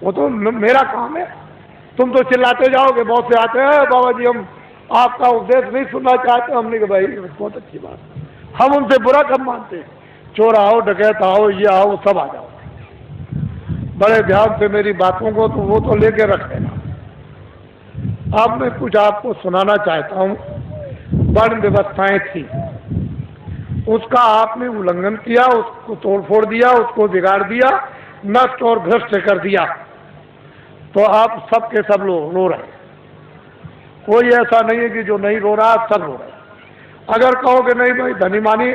वो तो मेरा काम है। तुम तो चिल्लाते जाओगे, बहुत से आते हैं बाबा जी हम आपका उपदेश नहीं सुनना चाहते। हमने कहा भाई बहुत अच्छी बात, हम उनसे बुरा कब मानते हैं। चोर आओ, डकैत आओ, ये आओ, सब आ जाओ, बड़े ध्यान से मेरी बातों को तो वो तो लेके रख लेना। अब मैं कुछ आपको सुनाना चाहता हूँ। वर्ण व्यवस्थाएं थी, उसका आपने उल्लंघन किया, उसको तोड़फोड़ दिया, उसको बिगाड़ दिया, नष्ट और भ्रष्ट कर दिया, तो आप सब के सब रो रहे। कोई ऐसा नहीं है कि जो नहीं रो रहा, सब रो रहे। अगर कहोगे नहीं भाई धनी मानी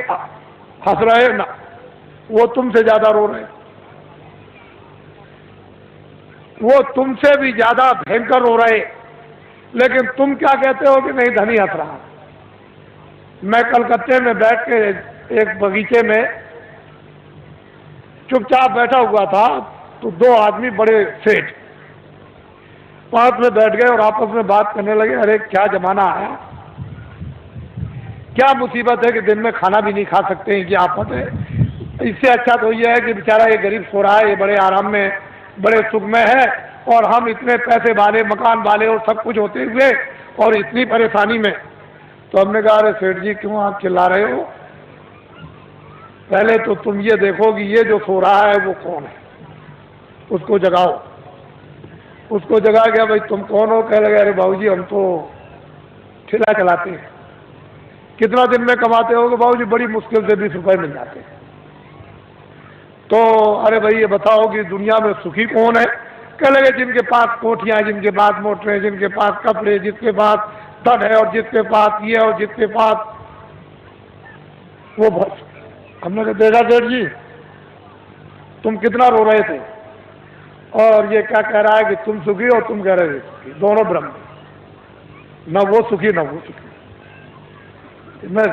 हंस रहे ना, वो तुमसे ज्यादा रो रहे, वो तुमसे भी ज्यादा भयंकर रो रहे। लेकिन तुम क्या कहते हो कि नहीं धनी हंस रहा। मैं कलकत्ते में बैठ के एक बगीचे में चुपचाप बैठा हुआ था, तो दो आदमी बड़े सेठ पास में बैठ गए और आपस में बात करने लगे। अरे क्या जमाना आया, क्या मुसीबत है कि दिन में खाना भी नहीं खा सकते हैं, क्या आफत है। इससे अच्छा तो यह है कि बेचारा ये गरीब सो रहा है, ये बड़े आराम में बड़े सुख में है, और हम इतने पैसे वाले, मकान वाले और सब कुछ होते हुए और इतनी परेशानी में। तो हमने कहा अरे सेठ जी क्यों आप चिल्ला रहे हो, पहले तो तुम ये देखो कि ये जो सो रहा है वो कौन है, उसको जगाओ। उसको जगा गया, भाई तुम कौन हो। कह लगे अरे बाबूजी हम तो ठेला चलाते हैं। कितना दिन में कमाते हो? बाबूजी बड़ी मुश्किल से 20 रुपए मिल जाते हैं। तो अरे भाई ये बताओ कि दुनिया में सुखी कौन है? कह लगे जिनके पास कोठियां, जिनके पास मोटरें, जिनके पास कपड़े, जिसके पास धन है और जिसके पास ये और जिसके पास वो बहुत। हमने कहा देखा सेठ जी तुम कितना रो रहे थे, और ये क्या कह रहा है कि तुम सुखी और तुम कह रहे थे सुखी, दोनों ब्रह्म, न वो सुखी न वो सुखी। मैं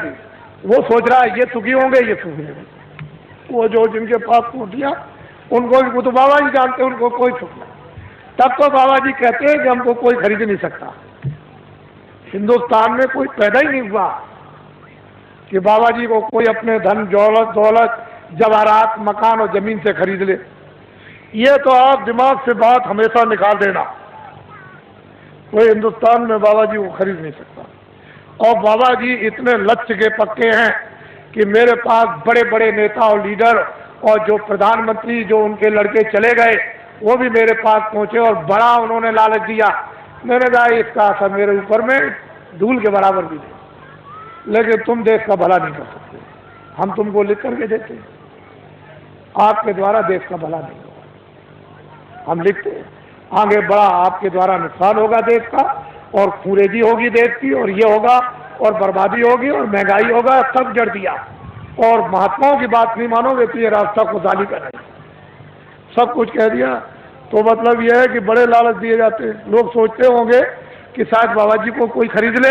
वो सोच रहा है ये सुखी होंगे, ये सुखी होंगे। वो जो जिनके पास कोठियां, उनको भी तो बाबा जी जानते, उनको कोई सुख नहीं। तब तो बाबा जी कहते हैं कि हमको कोई खरीद नहीं सकता। हिंदुस्तान में कोई पैदा ही नहीं हुआ कि बाबा जी को कोई अपने धन दौलत जवाहरात मकान और जमीन से खरीद ले। ये तो आप दिमाग से बात हमेशा निकाल देना, कोई हिंदुस्तान में बाबा जी को खरीद नहीं सकता। और बाबा जी इतने लक्ष्य के पक्के हैं कि मेरे पास बड़े बड़े नेता और लीडर और जो प्रधानमंत्री जो उनके लड़के चले गए वो भी मेरे पास पहुंचे और बड़ा उन्होंने लालच दिया। मैंने कहा इसका असर मेरे ऊपर में धूल के बराबर भी नहीं, लेकिन तुम देश का भला नहीं कर सकते, हम तुमको लिख करके देते हैं, आपके द्वारा देश का भला नहीं होगा, हम लिखते हैं। आगे बड़ा आपके द्वारा नुकसान होगा देश का, और खूरेजी होगी देश की, और ये होगा और बर्बादी होगी और महंगाई होगा, सब जड़ दिया। और महात्माओं की बात नहीं मानोगे तो ये रास्ता खुशहाली का नहीं, सब कुछ कह दिया। तो मतलब यह है कि बड़े लालच दिए जाते हैं। लोग सोचते होंगे कि शायद बाबा जी को कोई खरीद ले,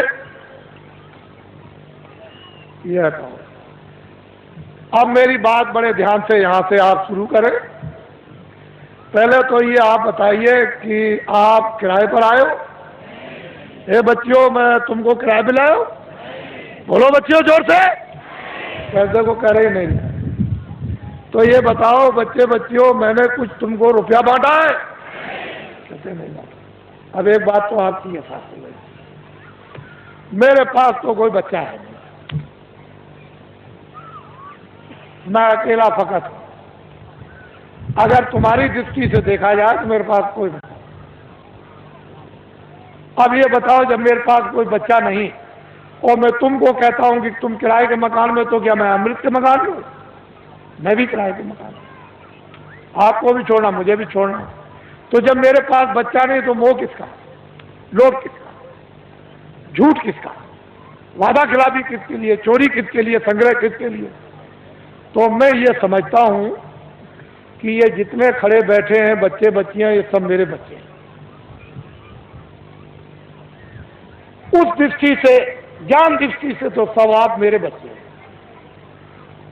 यह कहो। अब मेरी बात बड़े ध्यान से यहाँ से आप शुरू करें। पहले तो ये आप बताइए कि आप किराए पर आए हो? ए बच्चियों मैं तुमको किराए पे लाया हूं? बोलो बच्चियों जोर से। पैसे को कह रहे नहीं। तो ये बताओ बच्चे बच्चियों मैंने कुछ तुमको रुपया बांटा है? कैसे नहीं बांटा। अब एक बात तो आपकी है साथ में, मेरे पास तो कोई बच्चा है नहीं, मैं अकेला फकत हूं। अगर तुम्हारी दृष्टि से देखा जाए तो मेरे पास कोई बच्चा। अब ये बताओ जब मेरे पास कोई बच्चा नहीं और मैं तुमको कहता हूं कि तुम किराए के मकान में, तो क्या मैं अमृत के मकान में हूं? मैं भी किराए के मकान में, आपको भी छोड़ना मुझे भी छोड़ना। तो जब मेरे पास बच्चा नहीं तो मोह किसका, लोभ किसका, झूठ किसका, वादा खिलाफी किसके लिए, चोरी किसके लिए, संग्रह किसके लिए? तो मैं ये समझता हूं कि ये जितने खड़े बैठे हैं बच्चे बच्चियां, ये सब मेरे बच्चे हैं। उस दृष्टि से, ज्ञान दृष्टि से तो सब आप मेरे बच्चे हैं,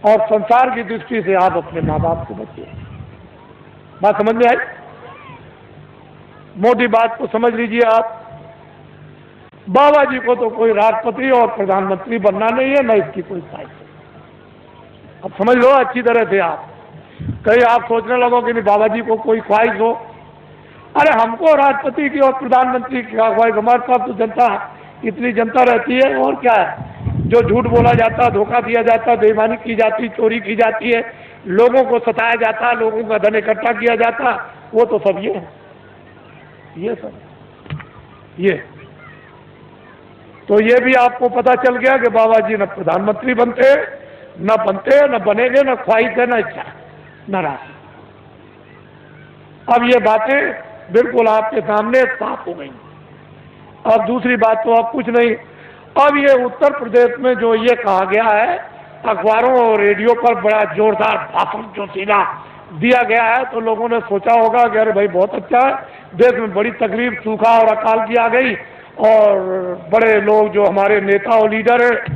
और संसार की दृष्टि से आप अपने माँ बाप के बच्चे हैं। बात समझ में आई? मोटी बात को समझ लीजिए आप। बाबा जी को तो कोई राष्ट्रपति और प्रधानमंत्री बनना नहीं है, न इसकी कोई ख्वाहिश है। अब समझ लो अच्छी तरह से आप। कहीं आप सोचने लगो कि नहीं बाबा जी को कोई ख्वाहिश हो अरे हमको राष्ट्रपति की और प्रधानमंत्री की भाई, हमारे पास तो जनता, इतनी जनता रहती है, और क्या है। जो झूठ बोला जाता, धोखा दिया जाता, बेईमानी की जाती, चोरी की जाती है, लोगों को सताया जाता, लोगों का धन इकट्ठा किया जाता, वो तो सब ये है, ये सब ये। तो ये भी आपको पता चल गया कि बाबा जी न प्रधानमंत्री बनते, न बनते, न बनेंगे, न ख्वाहिश है, न इच्छा, न राशि। अब ये बातें बिल्कुल आपके सामने साफ हो गई। अब दूसरी बात तो अब कुछ नहीं। अब ये उत्तर प्रदेश में जो ये कहा गया है, अखबारों और रेडियो पर बड़ा जोरदार भाषण जो सीधा दिया गया है, तो लोगों ने सोचा होगा कि अरे भाई बहुत अच्छा है, देश में बड़ी तकलीफ, सूखा और अकाल की आ गई, और बड़े लोग जो हमारे नेता और लीडर हैं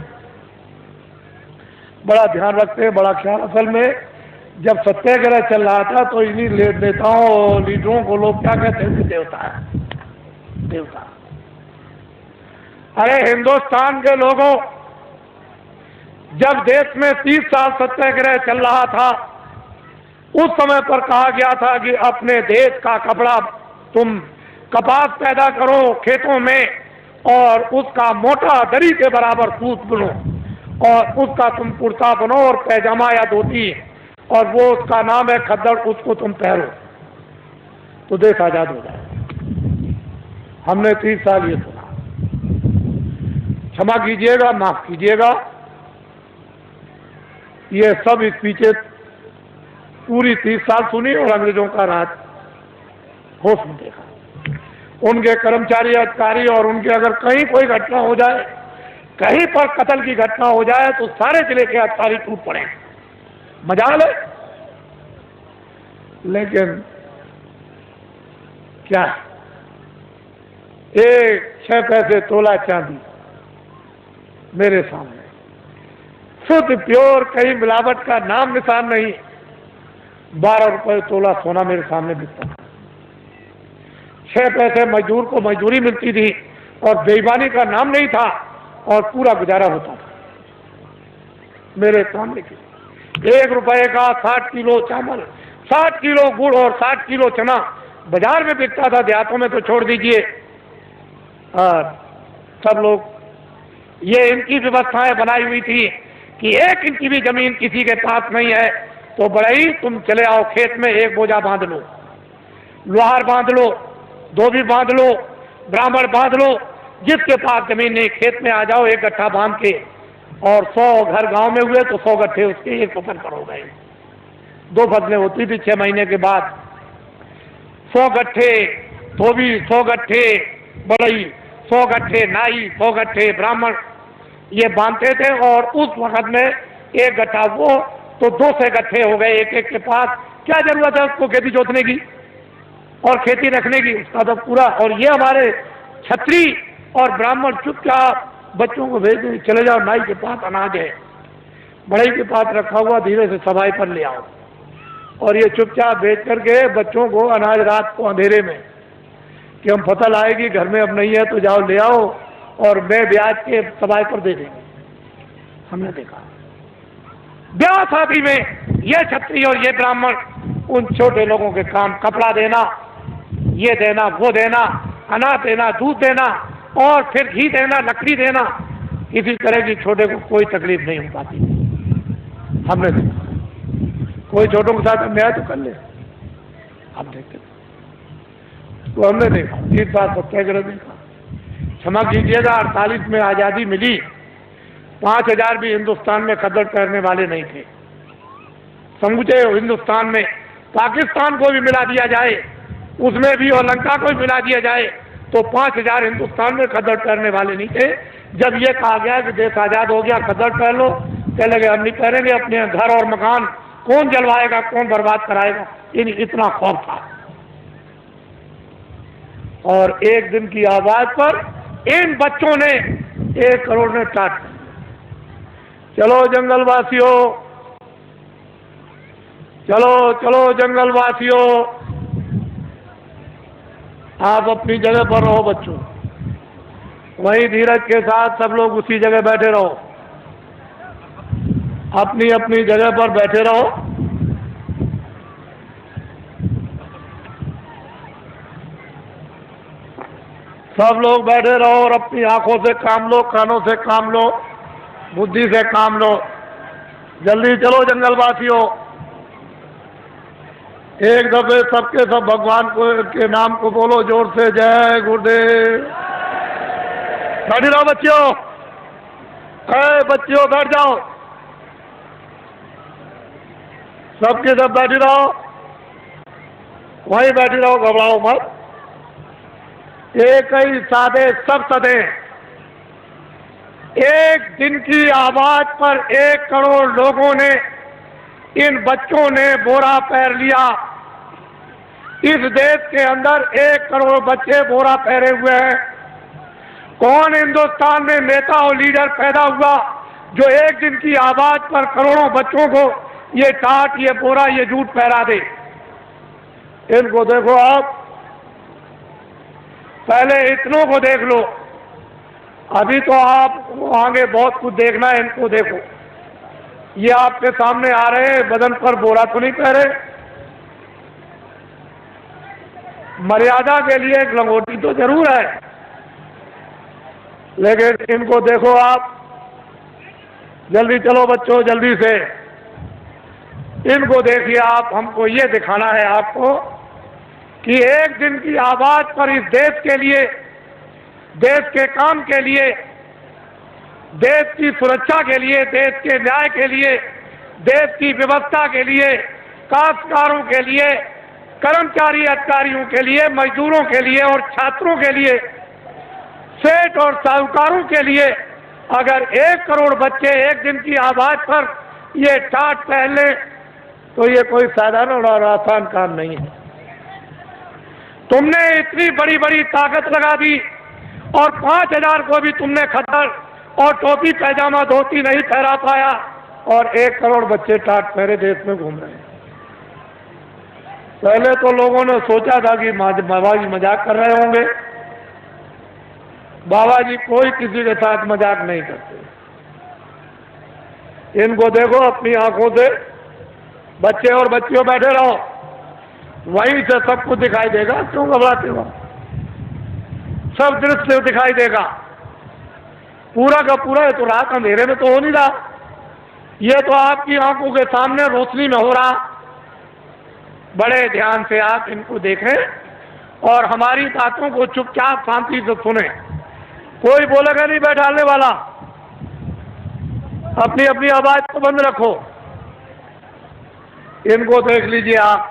बड़ा ध्यान रखते हैं, बड़ा ख्याल। असल में जब सत्याग्रह चल रहा था तो इन्हीं नेताओं और लीडरों को लोग क्या कहते हैं, देवता है, देवता। अरे हिंदुस्तान के लोगों, जब देश में 30 साल सत्याग्रह चल रहा था, उस समय पर कहा गया था कि अपने देश का कपड़ा, तुम कपास पैदा करो खेतों में, और उसका मोटा दरी के बराबर सूत बुनो, और उसका तुम कुर्ता बनो और पैजामा या धोती, और वो उसका नाम है खद्दड़, उसको तुम पहनो तो देश आजाद हो जाए। हमने 30 साल ये सुना, क्षमा कीजिएगा, माफ कीजिएगा, ये सब स्पीचें पूरी 30 साल सुनी और अंग्रेजों का राज होश में देखा। उनके कर्मचारी, अधिकारी, और उनके अगर कहीं कोई घटना हो जाए, कहीं पर कत्ल की घटना हो जाए, तो सारे जिले के अधिकारी टूट पड़े, मजाल है। लेकिन क्या, 6 पैसे तोला चांदी मेरे सामने, शुद्ध प्योर, कहीं मिलावट का नाम निशान नहीं, 12 रुपए तोला सोना मेरे सामने बिकता था। 6 पैसे मजदूर को मजदूरी मिलती थी, और बेईमानी का नाम नहीं था, और पूरा गुजारा होता था मेरे सामने की। 1 रुपए का 60 किलो चावल, 60 किलो गुड़ और 60 किलो चना बाजार में बिकता था, देहातों में तो छोड़ दीजिए। और सब लोग, ये इनकी व्यवस्थाएं बनाई हुई थी कि 1 इंच की भी जमीन किसी के पास नहीं है तो बड़ई तुम चले आओ खेत में, 1 बोझा बांध लो, लोहार बांध लो, धोबी बांध लो, ब्राह्मण बांध लो, जिसके पास जमीन नहीं खेत में आ जाओ 1 गट्ठा बांध के। और 100 घर गांव में हुए तो 100 गट्ठे उसके 1 फसल पर हो गए। 2 फसलें होती थी 6 महीने के बाद। 100 गट्ठे धोबी, 100 गट्ठे बड़ई, 100 गट्ठे नाई, 100 गट्ठे ब्राह्मण, ये बांधते थे। और उस वक्त में 1 गट्ठा वो तो 200 गट्ठे हो गए एक के पास। क्या जरूरत है उसको खेती जोतने की और खेती रखने की, उसका तो पूरा। और ये हमारे छत्री और ब्राह्मण चुपचाप बच्चों को भेज दें, चले जाओ नाई के पास अनाज है, बड़ई के पास रखा हुआ, धीरे से सफाई पर ले आओ। और ये चुपचाप भेज करके बच्चों को अनाज रात को अंधेरे में, कि हम फसल आएगी घर में अब नहीं है तो जाओ ले आओ, और मैं ब्याज के सफाई पर दे देंगे। हमने देखा ब्याह शादी में ये छत्री और ये ब्राह्मण उन छोटे लोगों के काम, कपड़ा देना, ये देना, वो देना, अनाज देना, दूध देना, और फिर घी देना, लकड़ी देना, किसी तरह की छोटे को कोई तकलीफ नहीं हो पाती। हमने देखा कोई छोटों के साथ अन्याय तो कर ले, हम देखते तो हमने देखा 30 बार सत्याग्रह देखा। क्षमा कीजिएगा, 48 में आज़ादी मिली, 5000 भी हिंदुस्तान में खद्दड़ करने वाले नहीं थे। समूचे हिंदुस्तान में पाकिस्तान को भी मिला दिया जाए, उसमें भी, और लंका को भी मिला दिया जाए, तो 5000 हिंदुस्तान में खद्दड़ करने वाले नहीं थे। जब ये कहा गया कि देश आज़ाद हो गया, खद्दड़ पहन लो, कह लगे हम नहीं पहनेंगे, अपने घर और मकान कौन जलवाएगा, कौन बर्बाद कराएगा, इतना खौफ था। और एक दिन की आवाज पर इन बच्चों ने 1 करोड़ ने टाट, चलो जंगलवासियों, चलो चलो जंगलवासियों, आप अपनी जगह पर रहो बच्चों, वहीं धीरज के साथ सब लोग उसी जगह बैठे रहो, अपनी अपनी जगह पर बैठे रहो। सब लोग बैठे रहो और अपनी आंखों से काम लो, कानों से काम लो, बुद्धि से काम लो। जल्दी चलो जंगलवासियों, एक दफे सबके सब भगवान को के नाम को बोलो जोर से, जय गुरुदेव। बैठ रहो बच्चियों, बच्चियों बैठ जाओ, सबके सब बैठ रहो, वहीं बैठ रहो, घबराओ मत। एक ही सादे सब सदे, एक दिन की आवाज पर 1 करोड़ लोगों ने, इन बच्चों ने बोरा पहन लिया। इस देश के अंदर 1 करोड़ बच्चे बोरा पहने हुए हैं। कौन हिंदुस्तान में नेता और लीडर पैदा हुआ जो एक दिन की आवाज पर करोड़ों बच्चों को ये टाट, ये बोरा, ये जूट पहरा दे? इनको देखो आप, पहले इतनों को देख लो, अभी तो आप आगे बहुत कुछ देखना है। इनको देखो, ये आपके सामने आ रहे हैं, बदन पर बोरा तो नहीं पहरे। मर्यादा के लिए एक लंगोटी तो जरूर है, लेकिन इनको देखो आप। जल्दी चलो बच्चों, जल्दी से इनको देखिए आप। हमको ये दिखाना है आपको कि एक दिन की आवाज पर इस देश के लिए, देश के काम के लिए, देश की सुरक्षा के लिए, देश के न्याय के लिए, देश की व्यवस्था के लिए, काश्तकारों के लिए, कर्मचारी अधिकारियों के लिए, मजदूरों के लिए और छात्रों के लिए, सेठ और साहूकारों के लिए, अगर 1 करोड़ बच्चे एक दिन की आवाज पर ये टाट पहन लें तो ये कोई साधारण और आसान काम नहीं है। तुमने इतनी बड़ी बड़ी ताकत लगा दी और 5000 को भी तुमने खद्दर और टोपी पैजामा धोती नहीं पहरा पाया, और 1 करोड़ बच्चे टाट पहरे देश में घूम रहे हैं। पहले तो लोगों ने सोचा था कि बाबा जी मजाक कर रहे होंगे। बाबा जी कोई किसी के साथ मजाक नहीं करते। इनको देखो अपनी आंखों से, बच्चे और बच्चियों बैठे रहो, वहीं से सब कुछ दिखाई देगा। क्यों घबराते हो? सब दृश्य दिखाई देगा, पूरा का पूरा। ये तो रात अंधेरे में तो हो नहीं रहा, ये तो आपकी आंखों के सामने रोशनी में हो रहा। बड़े ध्यान से आप इनको देखें और हमारी बातों को चुपचाप शांति से सुने। कोई बोलेगा नहीं बैठाने वाला, अपनी अपनी आवाज को बंद रखो। इनको देख लीजिए आप,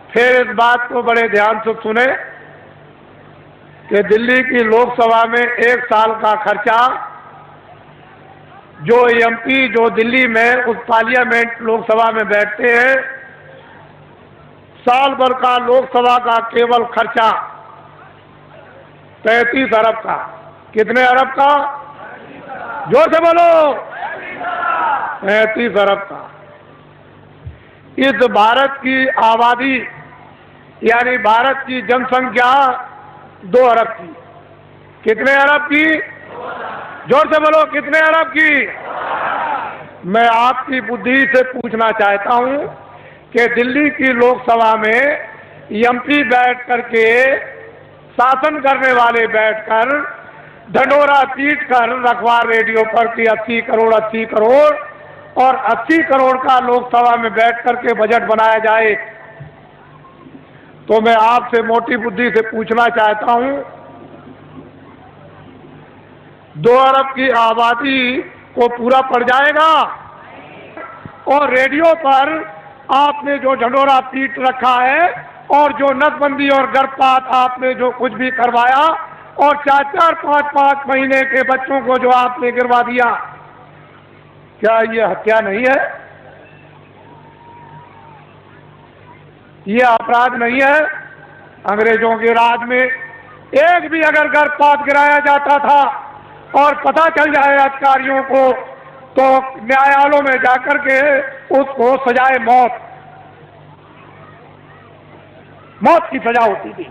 फिर इस बात को बड़े ध्यान से सुने कि दिल्ली की लोकसभा में 1 साल का खर्चा, जो एमपी जो दिल्ली में उस पार्लियामेंट लोकसभा में बैठते हैं, साल भर का लोकसभा का केवल खर्चा 33 अरब का। कितने अरब का? जोर से बोलो। 33 अरब का। इस भारत की आबादी यानी भारत की जनसंख्या 2 अरब की। कितने अरब की? जोर से बोलो, कितने अरब की? मैं आपकी बुद्धि से पूछना चाहता हूं कि दिल्ली की लोकसभा में एमपी बैठ करके, शासन करने वाले बैठकर ढंढोरा पीट कर अखबार रेडियो पर कि 80 करोड़ 80 करोड़ और 80 करोड़ का लोकसभा में बैठ करके बजट बनाया जाए, तो मैं आपसे मोटी बुद्धि से पूछना चाहता हूं, 2 अरब की आबादी को पूरा पड़ जाएगा? और रेडियो पर आपने जो ढंढोरा पीट रखा है और जो नसबंदी और गर्भपात आपने जो कुछ भी करवाया और 4-4, 5-5 महीने के बच्चों को जो आपने गिरवा दिया, क्या ये हत्या नहीं है? ये अपराध नहीं है? अंग्रेजों के राज में एक भी अगर गर्भपात गिराया जाता था और पता चल जाए अधिकारियों को, तो न्यायालयों में जाकर के उसको सजाए मौत की सजा होती थी।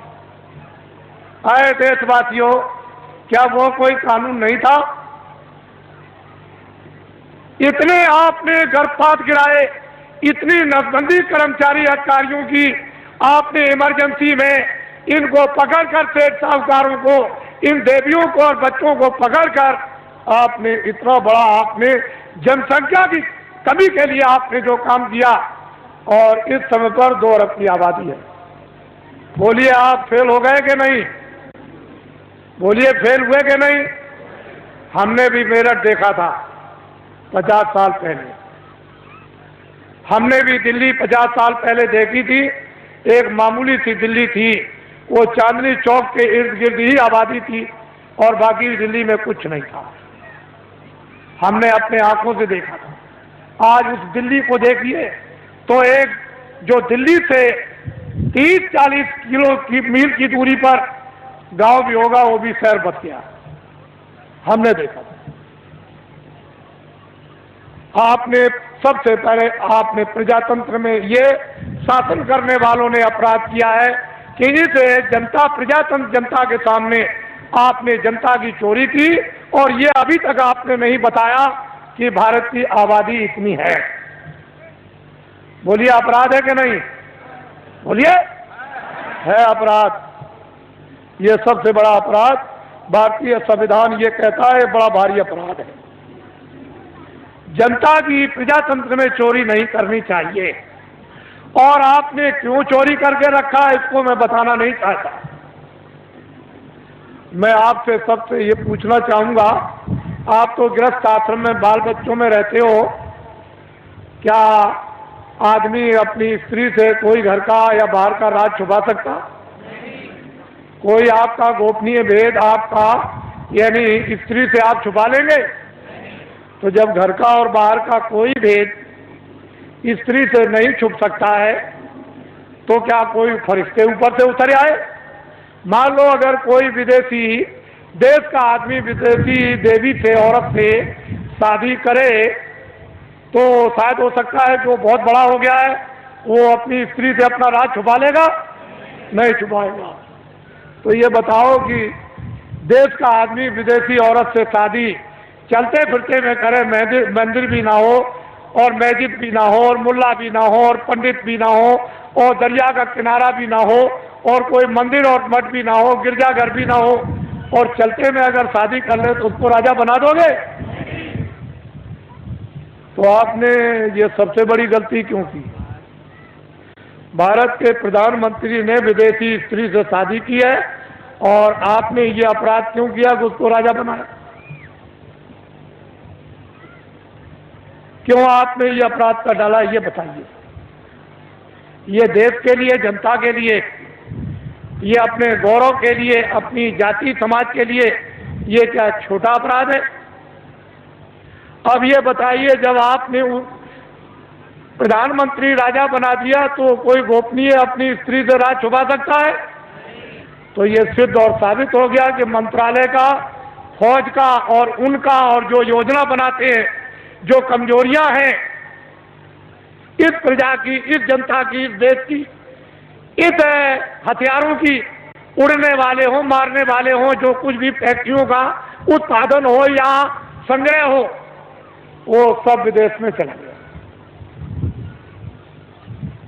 अरे देशवासियों, क्या वो कोई कानून नहीं था? इतने आपने गर्भपात गिराए, इतनी नसबंदी कर्मचारी अधिकारियों की आपने इमरजेंसी में इनको पकड़कर सेठ साहूकारों को, इन देवियों को और बच्चों को पकड़कर आपने इतना बड़ा, आपने जनसंख्या की कमी के लिए आपने जो काम किया, और इस समय पर 2 अरब की आबादी है। बोलिए आप फेल हो गए कि नहीं? बोलिए फेल हुए कि नहीं? हमने भी मेरठ देखा था 50 साल पहले, हमने भी दिल्ली 50 साल पहले देखी थी। एक मामूली सी दिल्ली थी, वो चांदनी चौक के इर्द गिर्द ही आबादी थी और बाकी दिल्ली में कुछ नहीं था। हमने अपने आंखों से देखा था। आज उस दिल्ली को देखिए तो एक जो दिल्ली से 30-40 किलो की मील की दूरी पर गांव भी होगा, वो भी शहर बच गया। हमने देखा था। आपने सबसे पहले आपने प्रजातंत्र में ये शासन करने वालों ने अपराध किया है कि इस जनता प्रजातंत्र जनता के सामने आपने जनता की चोरी की, और ये अभी तक आपने नहीं बताया कि भारत की आबादी इतनी है। बोलिए अपराध है कि नहीं? बोलिए है अपराध। ये सबसे बड़ा अपराध भारतीय संविधान ये कहता है, बड़ा भारी अपराध है। जनता की प्रजातंत्र में चोरी नहीं करनी चाहिए, और आपने क्यों चोरी करके रखा इसको मैं बताना नहीं चाहता। मैं आपसे सबसे ये पूछना चाहूंगा, आप तो गृहस्थ आश्रम में बाल बच्चों में रहते हो, क्या आदमी अपनी स्त्री से कोई घर का या बाहर का राज छुपा सकता? कोई आपका गोपनीय भेद आपका यानी स्त्री से आप छुपा लेंगे? तो जब घर का और बाहर का कोई भेद स्त्री से नहीं छुप सकता है, तो क्या कोई फरिश्ते ऊपर से उतर आए? मान लो अगर कोई विदेशी देश का आदमी विदेशी देवी से, औरत से शादी करे, तो शायद हो सकता है कि वो बहुत बड़ा हो गया है, वो अपनी स्त्री से अपना राज छुपा लेगा? नहीं छुपाएगा। तो ये बताओ कि देश का आदमी विदेशी औरत से शादी चलते फिरते में करे, मंदिर भी ना हो और मस्जिद भी ना हो और मुल्ला भी ना हो और पंडित भी ना हो और दरिया का किनारा भी ना हो और कोई मंदिर और मठ भी ना हो, गिरजाघर भी ना हो, और चलते में अगर शादी कर ले तो उसको राजा बना दोगे? तो आपने ये सबसे बड़ी गलती क्यों की? भारत के प्रधानमंत्री ने विदेशी स्त्री से शादी की है, और आपने ये अपराध क्यों किया कि उसको राजा बनाया? क्यों आपने ये अपराध कर डाला, ये बताइए। ये देश के लिए, जनता के लिए, ये अपने गौरव के लिए, अपनी जाति समाज के लिए ये क्या छोटा अपराध है? अब ये बताइए, जब आपने प्रधानमंत्री राजा बना दिया तो कोई गोपनीय अपनी स्त्री से राज छुपा सकता है? तो ये सिद्ध और साबित हो गया कि मंत्रालय का, फौज का और उनका, और जो योजना बनाते हैं, जो कमजोरियां हैं इस प्रजा की, इस जनता की, इस देश की, इस हथियारों की, उड़ने वाले हो, मारने वाले हो, जो कुछ भी फैक्ट्रियों का उत्पादन हो या संग्रह हो, वो सब विदेश में चला गया।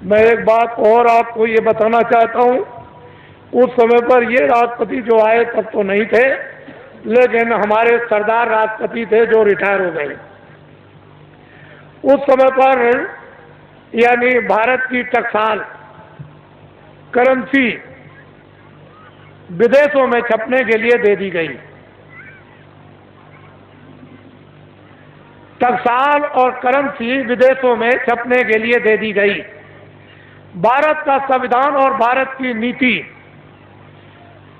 मैं एक बात और आपको ये बताना चाहता हूँ, उस समय पर ये राष्ट्रपति जो आए तब तो नहीं थे, लेकिन हमारे सरदार राष्ट्रपति थे जो रिटायर हो गए। उस समय पर यानी भारत की टकसाल करेंसी विदेशों में छपने के लिए दे दी गई। टकसाल और करेंसी विदेशों में छपने के लिए दे दी गई। भारत का संविधान और भारत की नीति,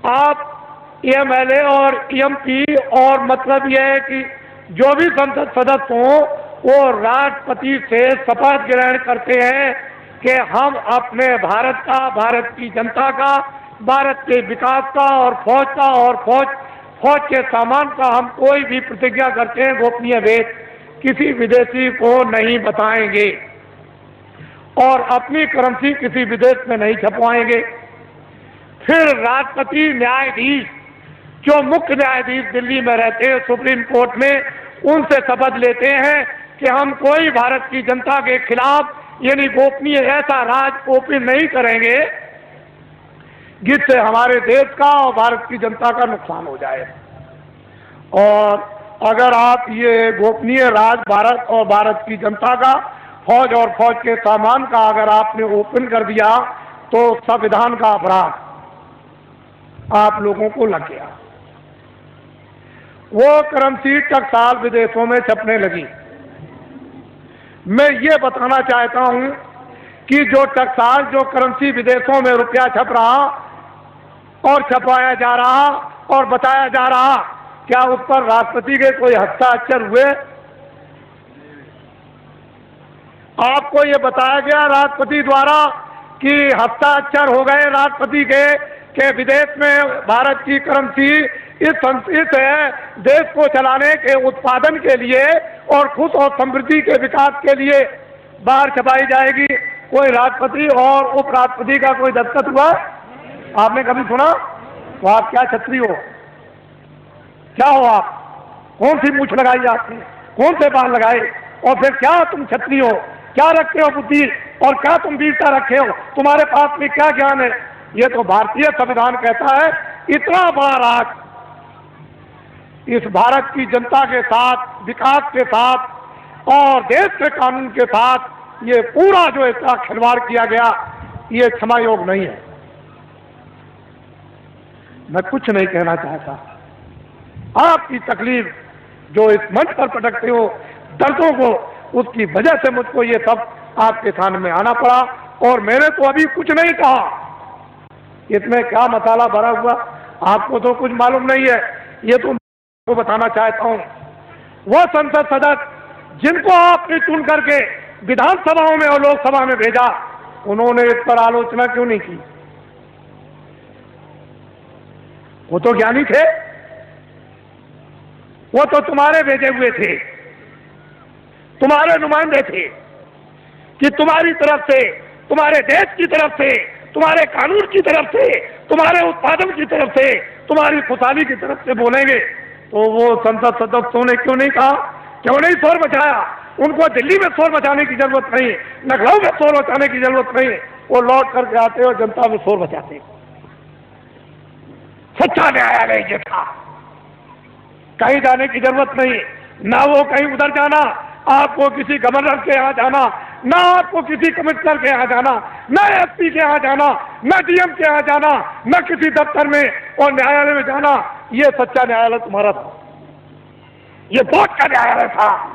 आप एमएलए और एमपी, और मतलब यह है कि जो भी संसद सदस्य हों वो राष्ट्रपति से शपथ ग्रहण करते हैं कि हम अपने भारत का, भारत की जनता का, भारत के विकास का और फौज का और फौज के सामान का हम कोई भी प्रतिज्ञा करते हैं गोपनीय भेद किसी विदेशी को नहीं बताएंगे और अपनी करेंसी किसी विदेश में नहीं छपवाएंगे। फिर राष्ट्रपति न्यायाधीश, जो मुख्य न्यायाधीश दिल्ली में रहते हैं सुप्रीम कोर्ट में, उनसे शपथ लेते हैं कि हम कोई भारत की जनता के खिलाफ यानी गोपनीय ऐसा राज ओपन नहीं करेंगे जिससे हमारे देश का और भारत की जनता का नुकसान हो जाए। और अगर आप ये गोपनीय राज भारत और भारत की जनता का फौज और फौज के सामान का अगर आपने ओपन कर दिया तो संविधान का अपराध आप लोगों को लग गया। वो करेंसी टकसाल विदेशों में छपने लगी। मैं ये बताना चाहता हूं कि जो टकसाल, जो करेंसी विदेशों में रुपया छप रहा और छपाया जा रहा और बताया जा रहा, क्या उस पर राष्ट्रपति के कोई हस्ताक्षर हुए? आपको ये बताया गया राष्ट्रपति द्वारा कि हस्ताक्षर हो गए राष्ट्रपति के विदेश में भारत की करेंसी इस देश को चलाने के उत्पादन के लिए और खुश और समृद्धि के विकास के लिए बाहर छपाई जाएगी। कोई राष्ट्रपति और उपराष्ट्रपति का कोई दस्तखत हुआ? आपने कभी सुना? तो आप क्या छत्री हो? क्या हो आप? कौन सी मूछ लगाई आपने? कौन से बाल लगाए? और फिर क्या तुम छत्री हो? क्या रखते हो बुद्धि? और क्या तुम वीरता रखे हो? तुम्हारे पास में क्या ज्ञान है? ये तो भारतीय संविधान कहता है। इतना बड़ा राज इस भारत की जनता के साथ, विकास के साथ और देश के कानून के साथ ये पूरा जो इसका खिलवाड़ किया गया, ये क्षमा योग नहीं है। मैं कुछ नहीं कहना चाहता। आपकी तकलीफ जो इस मंच पर पटकते हो, दर्दों को, उसकी वजह से मुझको ये सब आपके सामने में आना पड़ा। और मैंने तो अभी कुछ नहीं कहा। इसमें क्या मसाला भरा हुआ आपको तो कुछ मालूम नहीं है। ये तो को बताना चाहता हूं, वह संसद सदस्य जिनको आपने चुन करके विधानसभाओं में और लोकसभा में भेजा, उन्होंने इस पर आलोचना क्यों नहीं की? वो तो ज्ञानी थे, वो तो तुम्हारे भेजे हुए थे, तुम्हारे नुमाइंदे थे कि तुम्हारी तरफ से, तुम्हारे देश की तरफ से, तुम्हारे कानून की तरफ से, तुम्हारे उत्पादन की तरफ से, तुम्हारी खुशहाली की तरफ से बोलेंगे। तो वो संसद सदस्यों ने क्यों नहीं कहा? क्यों नहीं शोर मचाया? उनको दिल्ली में शोर मचाने की जरूरत नहीं, लखनऊ में शोर मचाने की जरूरत नहीं। वो लौट करके आते और जनता में शोर मचाते। सच्चा न्यायालय ये था। कहीं जाने की जरूरत नहीं, ना वो कहीं उधर जाना, आपको किसी गवर्नर के यहाँ जाना, ना आपको किसी कमिश्नर के यहाँ जाना, ना एसपी के यहाँ जाना, ना डीएम के यहाँ जाना, ना किसी दफ्तर में और न्यायालय में जाना। ये सच्चा न्यायालय तुम्हारा था। ये वोट का न्यायालय था।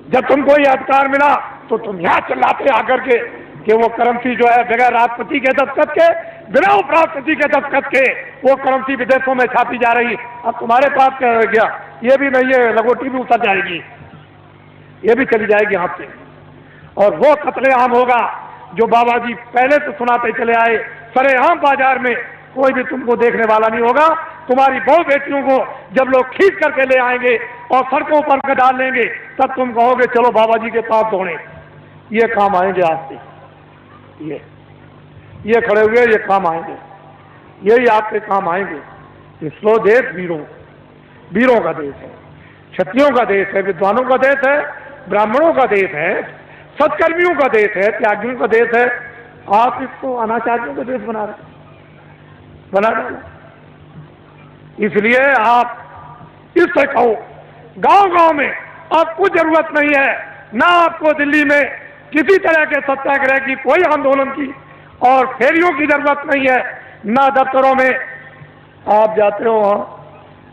जब तुमको ये अधिकार मिला तो तुम यहाँ चिल्लाते आकर के कि वो करेंसी जो है बगैर राष्ट्रपति के दस्तखत के, बिना उपराष्ट्रपति के दस्तखत के वो करेंसी विदेशों में छापी जा रही। अब तुम्हारे पास क्या रह गया? ये भी नहीं है, लगोटी भी उतर जाएगी, ये भी चली जाएगी हाथ से। और वो कत्लेआम होगा जो बाबा जी पहले से सुनाते चले आए। सरेआम बाजार में कोई भी तुमको देखने वाला नहीं होगा। तुम्हारी बहु बेटियों को जब लोग खींच करके ले आएंगे और सड़कों पर के डाल लेंगे, तब तुम कहोगे चलो बाबा जी के पास दौड़े। ये काम आएंगे आज से, ये खड़े हुए, ये काम आएंगे, यही आपके काम आएंगे। इसरो देश वीरों का देश है, क्षत्रियों का देश है, विद्वानों का देश है, ब्राह्मणों का देश है, सत्कर्मियों का देश है, त्यागियों का देश है। आप इसको अनाचारियों का देश बना डाला। इसलिए आप इससे कहो, गांव-गांव में आपको जरूरत नहीं है, ना आपको दिल्ली में किसी तरह के सत्याग्रह की, कोई आंदोलन की और फेरियों की जरूरत नहीं है, ना दफ्तरों में आप जाते हो।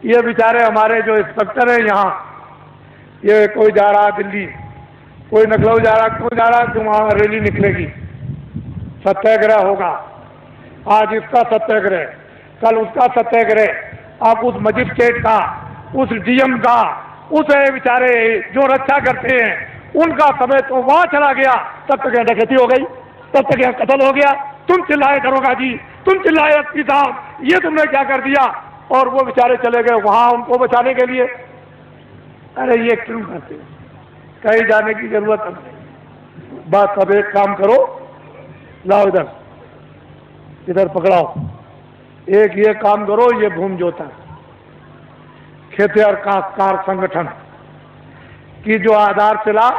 ये बेचारे हमारे जो इंस्पेक्टर है यहाँ, ये कोई जा रहा दिल्ली, कोई लखनऊ जा रहा, क्यों जा रहा? तो वहाँ रैली निकलेगी, सत्याग्रह होगा। आज इसका सत्याग्रह, कल उसका सत्याग्रह। आप उस मजिस्ट्रेट का, उस डीएम का, उस बेचारे जो रक्षा करते हैं, उनका समय तो वहाँ चला गया। तब तक यहाँ डकैती हो गई, तब तक यहाँ कत्ल हो गया। तुम चिल्लाए दरोगा जी, तुम चिल्लाए एसपी साहब, ये तुमने क्या कर दिया? और वो बेचारे चले गए वहाँ उनको बचाने के लिए। अरे ये क्यों करते हो? कहीं जाने की जरूरत नहीं। बस अब एक काम करो, लाओ इधर पकड़ाओ। एक ये काम करो, ये भूमि जोता खेतिहर काश्तकार संगठन की जो आधारशिला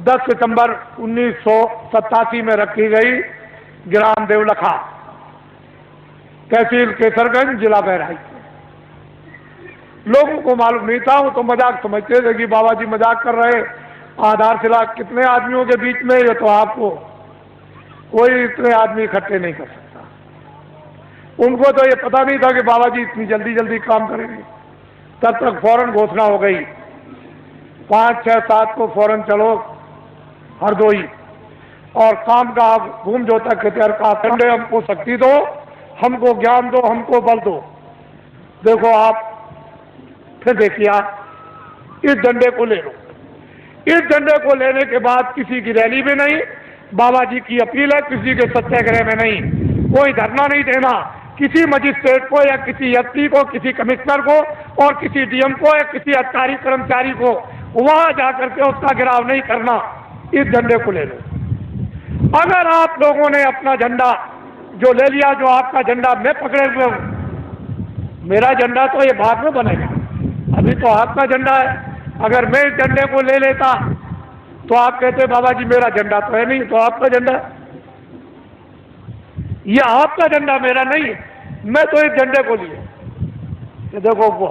10 सितंबर 1987 में रखी गई, ग्राम देवलखा, तहसील केसरगंज, जिला बहराइच। लोगों को मालूम नहीं था, वो तो मजाक समझते थे कि बाबा जी मजाक कर रहे, आधारशिला कितने आदमियों के बीच में, ये तो आपको कोई इतने आदमी इकट्ठे नहीं कर सकता। उनको तो ये पता नहीं था कि बाबा जी इतनी जल्दी जल्दी काम करेंगे। तब तक फौरन घोषणा हो गई, 5, 6, 7 को फौरन चलो हरदोई, और काम का घूम जो तक का ठंडे, हमको शक्ति दो, हमको ज्ञान दो, हमको बल दो। देखो आप फिर देखिए, आप इस झंडे को ले लो। इस झंडे को लेने के बाद किसी की रैली में नहीं, बाबा जी की अपील है, किसी के सत्याग्रह में नहीं, कोई धरना नहीं देना, किसी मजिस्ट्रेट को या किसी एसपी को, किसी कमिश्नर को और किसी डीएम को या किसी अधिकारी कर्मचारी को वहां जाकर के उसका गिराव नहीं करना। इस झंडे को ले लो। अगर आप लोगों ने अपना झंडा जो ले लिया, जो आपका झंडा मैं पकड़े हुए हूं, मेरा झंडा तो ये बाद में बनेगा, अभी तो आपका झंडा है। अगर मैं इस झंडे को ले लेता तो आप कहते बाबा जी मेरा झंडा तो है नहीं, तो आपका झंडा, ये आपका झंडा मेरा नहीं, मैं तो इस झंडे को लिए। तो देखो वो,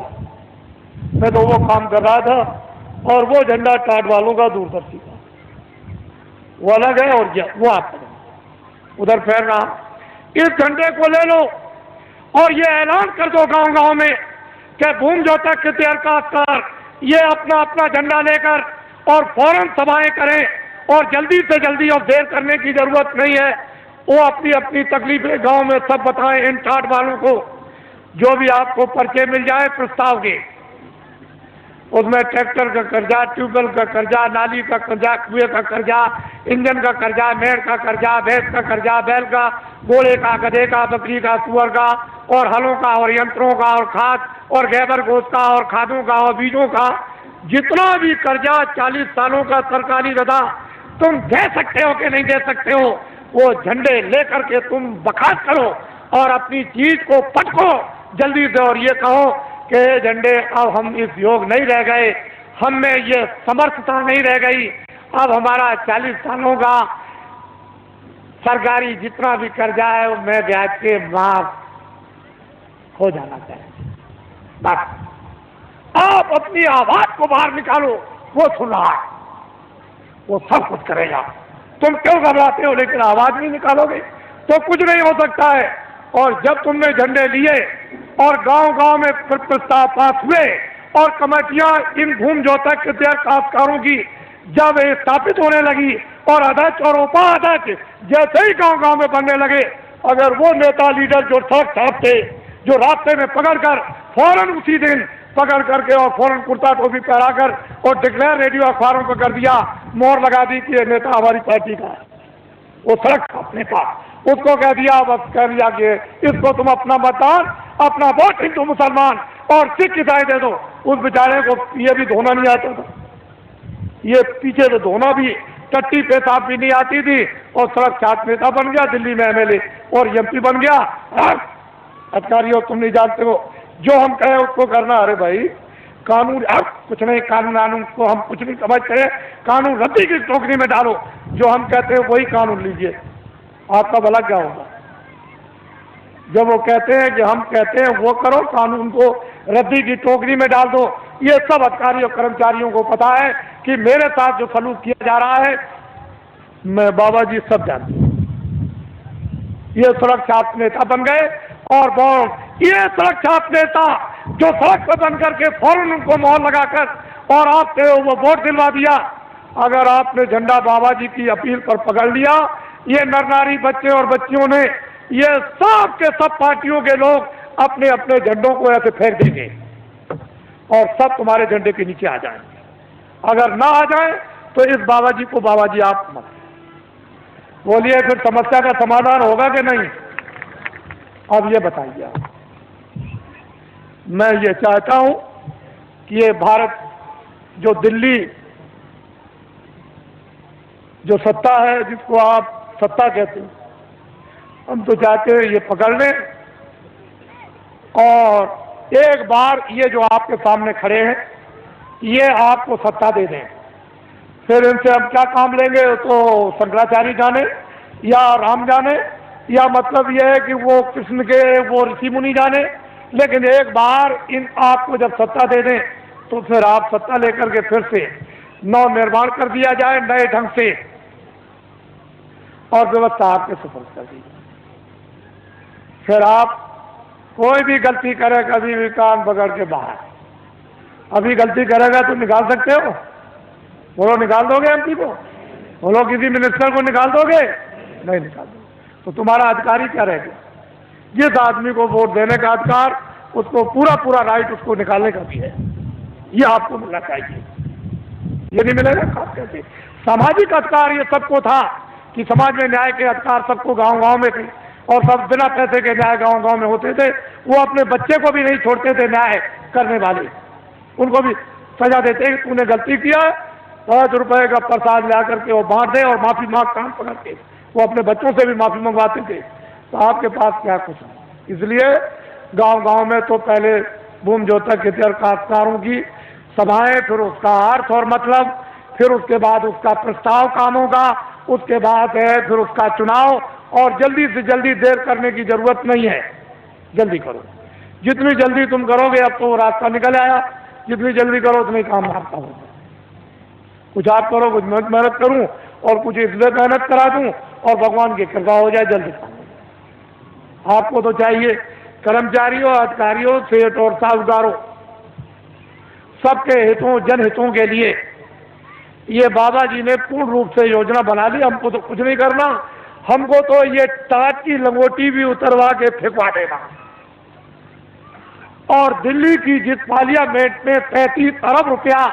मैं तो वो काम कर रहा था, और वो झंडा टाट वालों का, दूरदर्शी का, वो अलग है, और वो आपका उधर फैल रहा। इस झंडे को ले लो और ये ऐलान कर दो गांव गांव में कि भूम जोता कृत्यार का अस्कार ये अपना अपना झंडा लेकर और फौरन सभाएं करें, और जल्दी से जल्दी, और देर करने की जरूरत नहीं है। वो अपनी अपनी तकलीफें गांव में सब बताएं इन ठाट वालों को। जो भी आपको पर्चे मिल जाए प्रस्ताव के, उसमें ट्रैक्टर का कर्जा, ट्यूबवेल का कर्जा, नाली का कर्जा, कुएं का कर्जा, इंजन का कर्जा, मेड़ का कर्जा, भैंस का कर्जा, बैल का, घोड़े का, गधे का, बकरी का, सुअर का, और हलों का, और यंत्रों का, और खाद और गैबर गोश्त का, और खादों का, और बीजों का, जितना भी कर्जा 40 सालों का सरकारी रदा तुम दे सकते हो कि नहीं दे सकते हो, वो झंडे लेकर के तुम बखास्त करो और अपनी चीज को पटको जल्दी से, और ये कहो कि झंडे अब हम इस योग नहीं रह गए, हम में ये समर्थता नहीं रह गई, अब हमारा 40 सालों का सरकारी जितना भी कर्जा है वो मैं ब्याज के माफ हो जाना चाहिए। बस आप अपनी आवाज को बाहर निकालो, वो सुन रहा है, वो सब कुछ करेगा। तुम क्यों घबराते हो? लेकिन आवाज नहीं निकालोगे तो कुछ नहीं हो सकता है। और जब तुमने झंडे लिए और गांव गांव में प्रस्ताव पास हुए और कमेटियां इन भूम जोतक काश्तकारों की जब स्थापित होने लगी और अध्यक्ष और उपाध्यक्ष जैसे ही गांव गांव में बनने लगे, अगर वो नेता लीडर जो सड़क छापते, जो रास्ते में पकड़कर फौरन उसी दिन पकड़ करके और फौरन कुर्ता टोपी पहनाकर और डिक्लेयर रेडियो अखबारों पर कर दिया, मोहर लगा दी कि ये नेता हमारी पार्टी का है, वो सड़क छापने का, उसको कह दिया, बस कह दिया कि इसको तुम अपना मतदान, अपना वोट हिंदू मुसलमान और सिख ईसाई दे दो। उस बेचारे को ये भी धोना नहीं आता था, ये पीछे से धोना भी, टट्टी पेशाब भी नहीं आती थी, और सड़क छाप नेता बन गया, दिल्ली में एमएलए और एमपी बन गया। अधिकारियों तुम नहीं जानते हो, जो हम कहें उसको करना। अरे भाई कानून, अब कुछ नहीं, कानून को हम कुछ नहीं समझते हैं, कानून रद्दी की टोकरी में डालो, जो हम कहते हैं वही कानून लीजिए, आपका भला क्या होगा। जब वो कहते हैं कि हम कहते हैं वो करो, कानून को रद्दी की टोकरी में डाल दो। ये सब अधिकारियों कर्मचारियों को पता है कि मेरे साथ जो सलूक किया जा रहा है, मैं बाबा जी सब जानते हैं। ये सड़क छाप नेता बन गए, और ये सड़क छाप नेता जो सड़क पर बन करके फौरन उनको मोहर लगाकर और आपसे वो वोट दिलवा दिया। अगर आपने झंडा बाबा जी की अपील पर पकड़ लिया, ये नर नारी बच्चे और बच्चियों ने, ये सब के सब पार्टियों के लोग अपने अपने झंडों को ऐसे फेंक देंगे और सब तुम्हारे झंडे के नीचे आ जाएंगे। अगर ना आ जाए तो इस बाबा जी को बाबा जी आप मत बोलिए, फिर समस्या का समाधान होगा कि नहीं? अब ये बताइए आप। मैं ये चाहता हूं कि ये भारत जो दिल्ली जो सत्ता है, जिसको आप सत्ता कहते हैं, हम तो चाहते हैं ये पकड़ लें और एक बार ये जो आपके सामने खड़े हैं ये आपको सत्ता दे दें। फिर इनसे हम क्या काम लेंगे तो शंकराचार्य जाने या राम जाने, या मतलब यह है कि वो कृष्ण के वो ऋषि मुनि जाने, लेकिन एक बार इन आपको जब सत्ता दे दें तो फिर आप सत्ता लेकर के फिर से नव निर्माण कर दिया जाए नए ढंग से, और व्यवस्था आपके सुपुर्द कर दी। फिर आप कोई भी गलती करे, कभी भी कान पकड़ के बाहर, अभी गलती करेगा तो निकाल सकते हो? बोलो, निकाल दोगे एमपी को? बोलो, किसी मिनिस्टर को निकाल दोगे? नहीं निकाल दोगे। तो तुम्हारा अधिकार ही क्या रह गया? जिस आदमी को वोट देने का अधिकार, उसको पूरा पूरा राइट उसको निकालने का भी है, ये आपको मिलना चाहिए। ये नहीं मिलेगा खास कैसे? सामाजिक अधिकार ये सबको था कि समाज में न्याय के अधिकार सबको गांव गांव में थे, और सब बिना पैसे के न्याय गांव गांव में होते थे। वो अपने बच्चे को भी नहीं छोड़ते थे न्याय करने वाले, उनको भी सजा देते कि तूने गलती किया, 5 रुपए का प्रसाद ला करके वो बांट दे और माफी मांग काम पकड़ते। वो अपने बच्चों से भी माफी मंगवाते थे। तो आपके पास क्या कुछ है? इसलिए गांव गांव में तो पहले भूमि जोतक काश्तकारों की सभाएं, फिर उसका अर्थ और मतलब, फिर उसके बाद उसका प्रस्ताव कामों का, उसके बाद है फिर उसका चुनाव। और जल्दी से जल्दी देर करने की जरूरत नहीं है, जल्दी करो। जितनी जल्दी तुम करोगे, अब तो रास्ता निकल आया, जितनी जल्दी करो उतनी काम आपका होगा। कुछ आप करो, कुछ मैं मेहनत करूं, और कुछ इसलिए मेहनत करा दूं और भगवान की कृपा हो जाए जल्दी काम। आपको तो चाहिए कर्मचारियों, अधिकारियों, सेठ और साहूकारों, सबके हितों, जनहितों के लिए ये बाबा जी ने पूर्ण रूप से योजना बना ली। हमको तो कुछ नहीं करना, हमको तो ये टाट की लंगोटी भी उतरवा के फेंकवा देना। और दिल्ली की जिस पार्लियामेंट में 35 अरब रुपया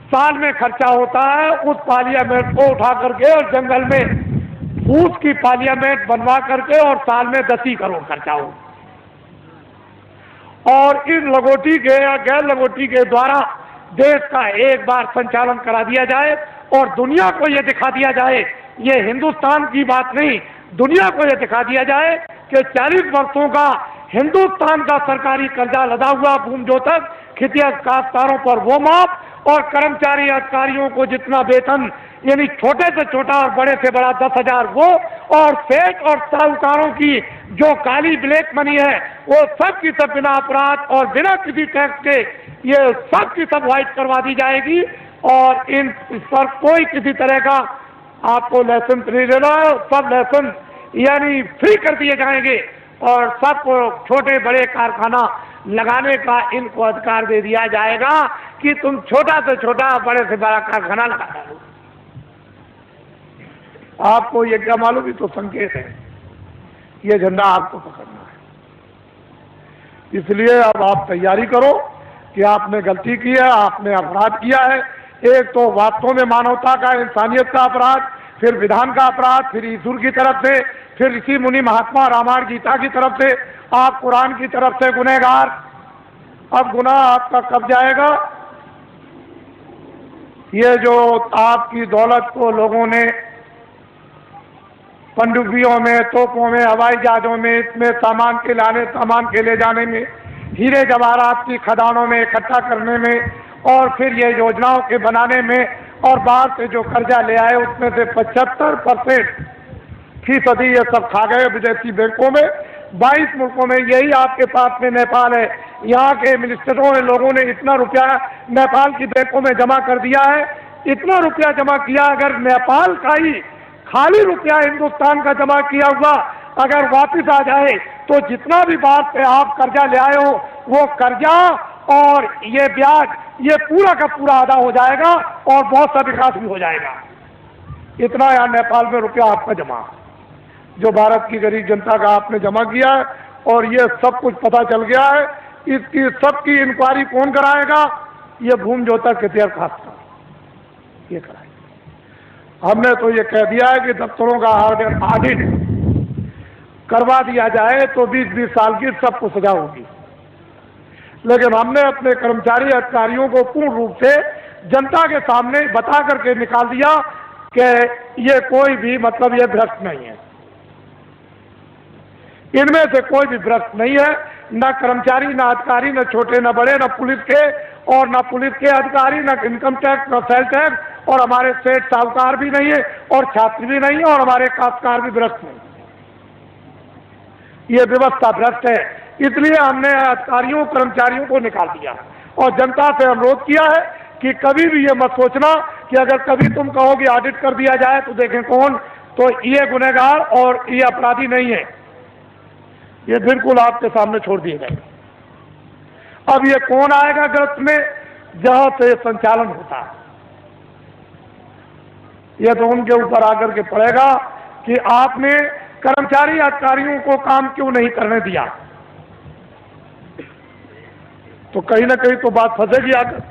साल में खर्चा होता है, उस पार्लियामेंट को उठा करके और जंगल में फूस की पार्लियामेंट बनवा करके और साल में 10 ही करोड़ खर्चा हो। और इस लगोटी के या गैर लगोटी के द्वारा देश का एक बार संचालन करा दिया जाए और दुनिया को यह दिखा दिया जाए, ये हिंदुस्तान की बात नहीं, दुनिया को यह दिखा दिया जाए कि 40 वर्षों का हिंदुस्तान का सरकारी कर्जा लदा हुआ भूमि जोतक खितिया काश्तकारों पर वो माफ, और कर्मचारी अधिकारियों को जितना वेतन, यानी छोटे से छोटा और बड़े से बड़ा 10,000 वो, और सेठ और साहूकारों की जो काली ब्लैक मनी है वो सब की सब बिना अपराध और बिना किसी टैक्स के ये सब की सब व्हाइट करवा दी जाएगी। और इस पर कोई किसी तरह का आपको लाइसेंस नहीं देना है, सब लाइसेंस यानी फ्री कर दिए जाएंगे, और सबको छोटे बड़े कारखाना लगाने का इनको अधिकार दे दिया जाएगा कि तुम छोटा से छोटा बड़े से बड़ा कारखाना लगा दो। आपको ये क्या मालूम, ये तो संकेत है, ये झंडा आपको पकड़ना है। इसलिए अब आप तैयारी करो कि आपने गलती की है, आपने अपराध किया है। एक तो वास्तव में मानवता का, इंसानियत का अपराध, फिर विधान का अपराध, फिर ईश्वर की तरफ से, फिर ऋषि मुनि महात्मा रामायण गीता की तरफ से, आप कुरान की तरफ से गुनहगार। अब गुनाह आपका कब जाएगा? ये जो आपकी दौलत को लोगों ने पनडुब्बियों में, तोपों में, हवाई जहाजों में, इसमें सामान के लाने, सामान के ले जाने में, हीरे जवाहरात की खदानों में इकट्ठा करने में, और फिर ये योजनाओं के बनाने में, और बाहर से जो कर्जा ले आए उसमें से 75% ये सब खा गए विदेशी बैंकों में। 22 मुल्कों में, यही आपके पास में नेपाल है, यहाँ के मिनिस्टरों ने, लोगों ने इतना रुपया नेपाल की बैंकों में जमा कर दिया है, इतना रुपया जमा किया, अगर नेपाल का ही खाली रुपया हिंदुस्तान का जमा किया हुआ अगर वापस आ जाए तो जितना भी बाहर से आप कर्जा ले आए हो वो कर्जा और ये ब्याज, ये पूरा का पूरा अदा हो जाएगा और बहुत सा विकास भी हो जाएगा। इतना यहाँ नेपाल में रुपया आपका जमा, जो भारत की गरीब जनता का आपने जमा किया है, और ये सब कुछ पता चल गया है। इसकी सबकी इंक्वायरी कौन कराएगा? ये भूमि जोतक खितिया काश्तकार ये कराएगा। हमने तो ये कह दिया है कि दफ्तरों का ऑडिट करवा दिया जाए तो 20-20 साल की सबको सजा होगी, लेकिन हमने अपने कर्मचारी अधिकारियों को पूर्ण रूप से जनता के सामने बता करके निकाल दिया कि ये कोई भी मतलब ये भ्रष्ट नहीं है, इनमें से कोई भी भ्रष्ट नहीं है, न कर्मचारी, न अधिकारी, न छोटे न बड़े, न पुलिस के और न पुलिस के अधिकारी, न इनकम टैक्स, न सेल टैक्स, और हमारे सेठ साहूकार भी नहीं है और छात्र भी नहीं है और हमारे काश्तकार भी भ्रष्ट नहीं। ये व्यवस्था भ्रष्ट है। इसलिए हमने अधिकारियों कर्मचारियों को निकाल दिया और जनता से अनुरोध किया है कि कभी भी ये मत सोचना कि अगर कभी तुम कहो कि ऑडिट कर दिया जाए तो देखें कौन, तो ये गुनहगार और ये अपराधी नहीं है, ये बिल्कुल आपके सामने छोड़ दिए गए। अब ये कौन आएगा गिरफ्त में, जहां से संचालन होता है, यह तो उनके ऊपर आकर के पड़ेगा कि आपने कर्मचारी अधिकारियों को काम क्यों नहीं करने दिया, तो कहीं ना कहीं तो बात फंसेगी आकर।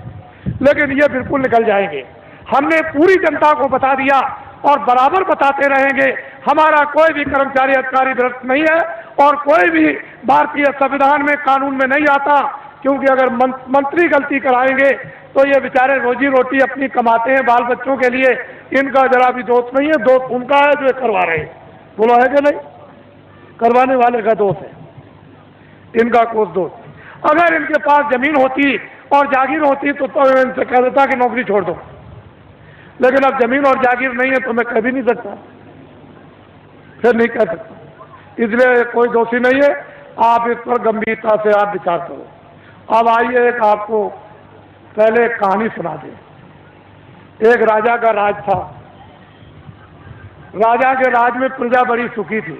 लेकिन ये बिल्कुल निकल जाएंगे। हमने पूरी जनता को बता दिया और बराबर बताते रहेंगे, हमारा कोई भी कर्मचारी अधिकारी भ्रष्ट नहीं है और कोई भी भारतीय संविधान में कानून में नहीं आता, क्योंकि अगर मंत्री गलती कराएंगे तो ये बेचारे रोजी रोटी अपनी कमाते हैं बाल बच्चों के लिए, इनका जरा भी दोष नहीं है, दोष उनका है जो करवा रहे हैं। बोलो है कि नहीं? करवाने वाले का दोष है, इनका कोई दोष। अगर इनके पास जमीन होती और जागीर होती तो इनसे कह देता कि नौकरी छोड़ दो, लेकिन अब जमीन और जागीर नहीं है तो मैं कह भी नहीं सकता, फिर नहीं कह सकता। इसलिए कोई दोषी नहीं है। आप इस पर गंभीरता से आप विचार करो। अब आइए एक आपको पहले एक कहानी सुना दें। एक राजा का राज था। राजा के राज में प्रजा बड़ी सुखी थी।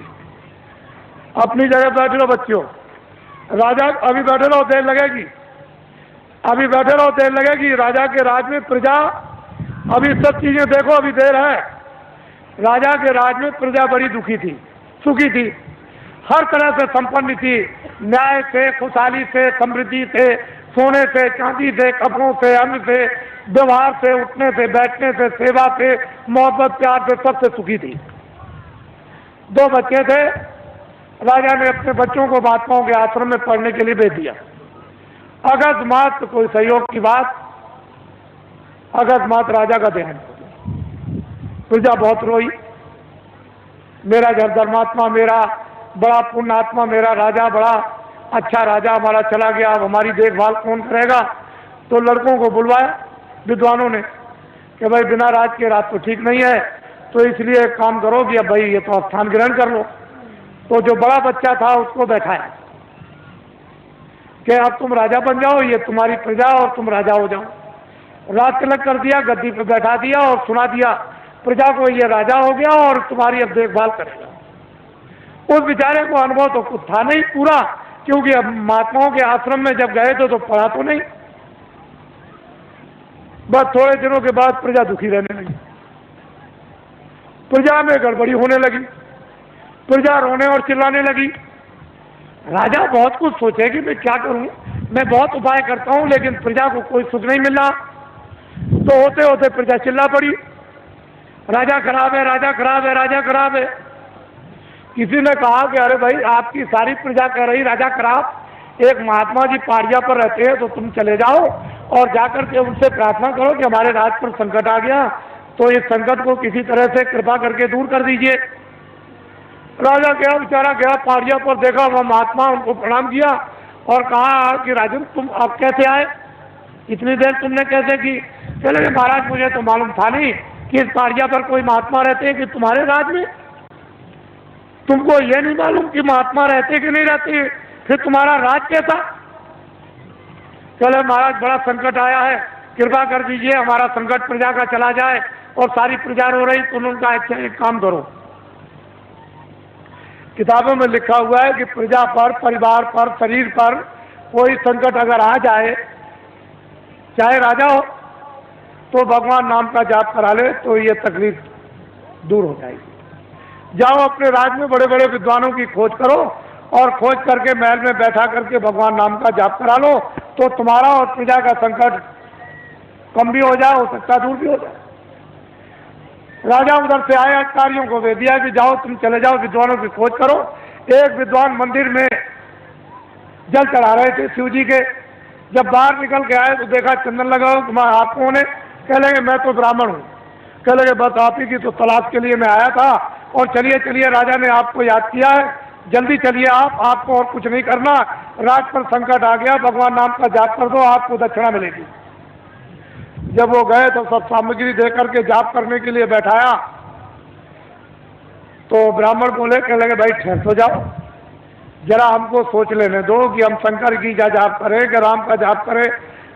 अपनी जगह बैठे रहो बच्चों, राजा अभी बैठे रहो, देर लगेगी, अभी बैठे रहो, देर लगेगी। राजा के राज में प्रजा, अभी सब चीजें देखो, अभी देर है। राजा के राज में प्रजा बड़ी दुखी थी, सुखी थी, हर तरह से संपन्न थी, न्याय से, खुशहाली से, समृद्धि से, सोने से, चांदी से, कपड़ों से, अन्न से, व्यवहार से, उठने से, बैठने से, सेवा से, मोहब्बत प्यार से, सबसे सुखी थी। 2 बच्चे थे। राजा ने अपने बच्चों को महात्माओं के आश्रम में पढ़ने के लिए भेज दिया। अकस्मात कोई सहयोग की बात, अकस्मात राजा का देहांत हो गया। प्रजा बहुत रोई, मेरा धर्मात्मा, मेरा बड़ा पुण्यात्मा, मेरा राजा, बड़ा अच्छा राजा हमारा चला गया, अब हमारी देखभाल कौन करेगा। तो लड़कों को बुलवाया विद्वानों ने कि भाई बिना राज के राज तो ठीक नहीं है, तो इसलिए एक काम करो कि अब भाई ये तो स्थान ग्रहण कर लो। तो जो बड़ा बच्चा था उसको बैठाया कि अब तुम राजा बन जाओ, ये तुम्हारी प्रजा और तुम राजा हो जाओ। राज तिलक कर दिया, गद्दी पे बैठा दिया और सुना दिया प्रजा को ये राजा हो गया और तुम्हारी अब देखभाल करेगा। उस बेचारे को अनुभव तो कुछ था नहीं पूरा, क्योंकि अब महात्माओं के आश्रम में जब गए तो पढ़ा तो नहीं। बस थोड़े दिनों के बाद प्रजा दुखी रहने लगी, प्रजा में गड़बड़ी होने लगी, प्रजा रोने और चिल्लाने लगी। राजा बहुत कुछ सोचे कि मैं क्या करूं, मैं बहुत उपाय करता हूं लेकिन प्रजा को कोई सुख नहीं मिल रहा। तो होते होते प्रजा चिल्ला पड़ी, राजा खराब है, राजा खराब है, राजा खराब है। किसी ने कहा कि अरे भाई आपकी सारी प्रजा कह रही राजा खराब, एक महात्मा जी पहाड़िया पर रहते हैं तो तुम चले जाओ और जाकर के उनसे प्रार्थना करो कि हमारे राज पर संकट आ गया, तो इस संकट को किसी तरह से कृपा करके दूर कर दीजिए। राजा गया, बेचारा गया पहाड़िया पर, देखा वह महात्मा, उनको प्रणाम किया और कहा कि राजन तुम अब कैसे आए, इतनी देर तुमने कैसे की? चले महाराज मुझे तो मालूम था नहीं कि इस पहाड़िया पर कोई महात्मा रहते हैं कि तुम्हारे राज में, तुमको ये नहीं मालूम कि महात्मा रहते कि नहीं रहते, फिर तुम्हारा राज कैसा? चले महाराज बड़ा संकट आया है, कृपा कर दीजिए हमारा संकट प्रजा का चला जाए। और सारी प्रजा रो रही तो उनका अच्छा एक काम करो, किताबों में लिखा हुआ है कि प्रजा पर, परिवार पर, शरीर पर कोई संकट अगर आ जाए, चाहे राजा हो, तो भगवान नाम का जाप करा ले तो ये तकलीफ दूर हो जाएगी। जाओ अपने राज में बड़े बड़े विद्वानों की खोज करो और खोज करके महल में बैठा करके भगवान नाम का जाप करा लो, तो तुम्हारा और प्रजा का संकट कम भी हो जाए, हो सकता दूर भी हो जाए। राजा उधर से आए, अधिकारियों को दे दिया कि जाओ तुम चले जाओ विद्वानों की खोज करो। एक विद्वान मंदिर में जल चढ़ा रहे थे शिव जी के, जब बाहर निकल के आए तो देखा चंदन लगा हो, आप कौन है? कह लगे मैं तो ब्राह्मण हूँ। कह लगे बस आप ही की तो तलाश के लिए मैं आया था, और चलिए चलिए राजा ने आपको याद किया है, जल्दी चलिए आपको और कुछ नहीं करना, राज पर संकट आ गया, भगवान नाम का जाप कर दो, आपको दक्षिणा मिलेगी। जब वो गए तो सब सामग्री दे करके जाप करने के लिए बैठाया, तो ब्राह्मण बोले, कह लगे भाई ठहर तो जाओ, जरा हमको सोच लेने दो कि हम शंकर की का जाप करें कि राम का जाप करें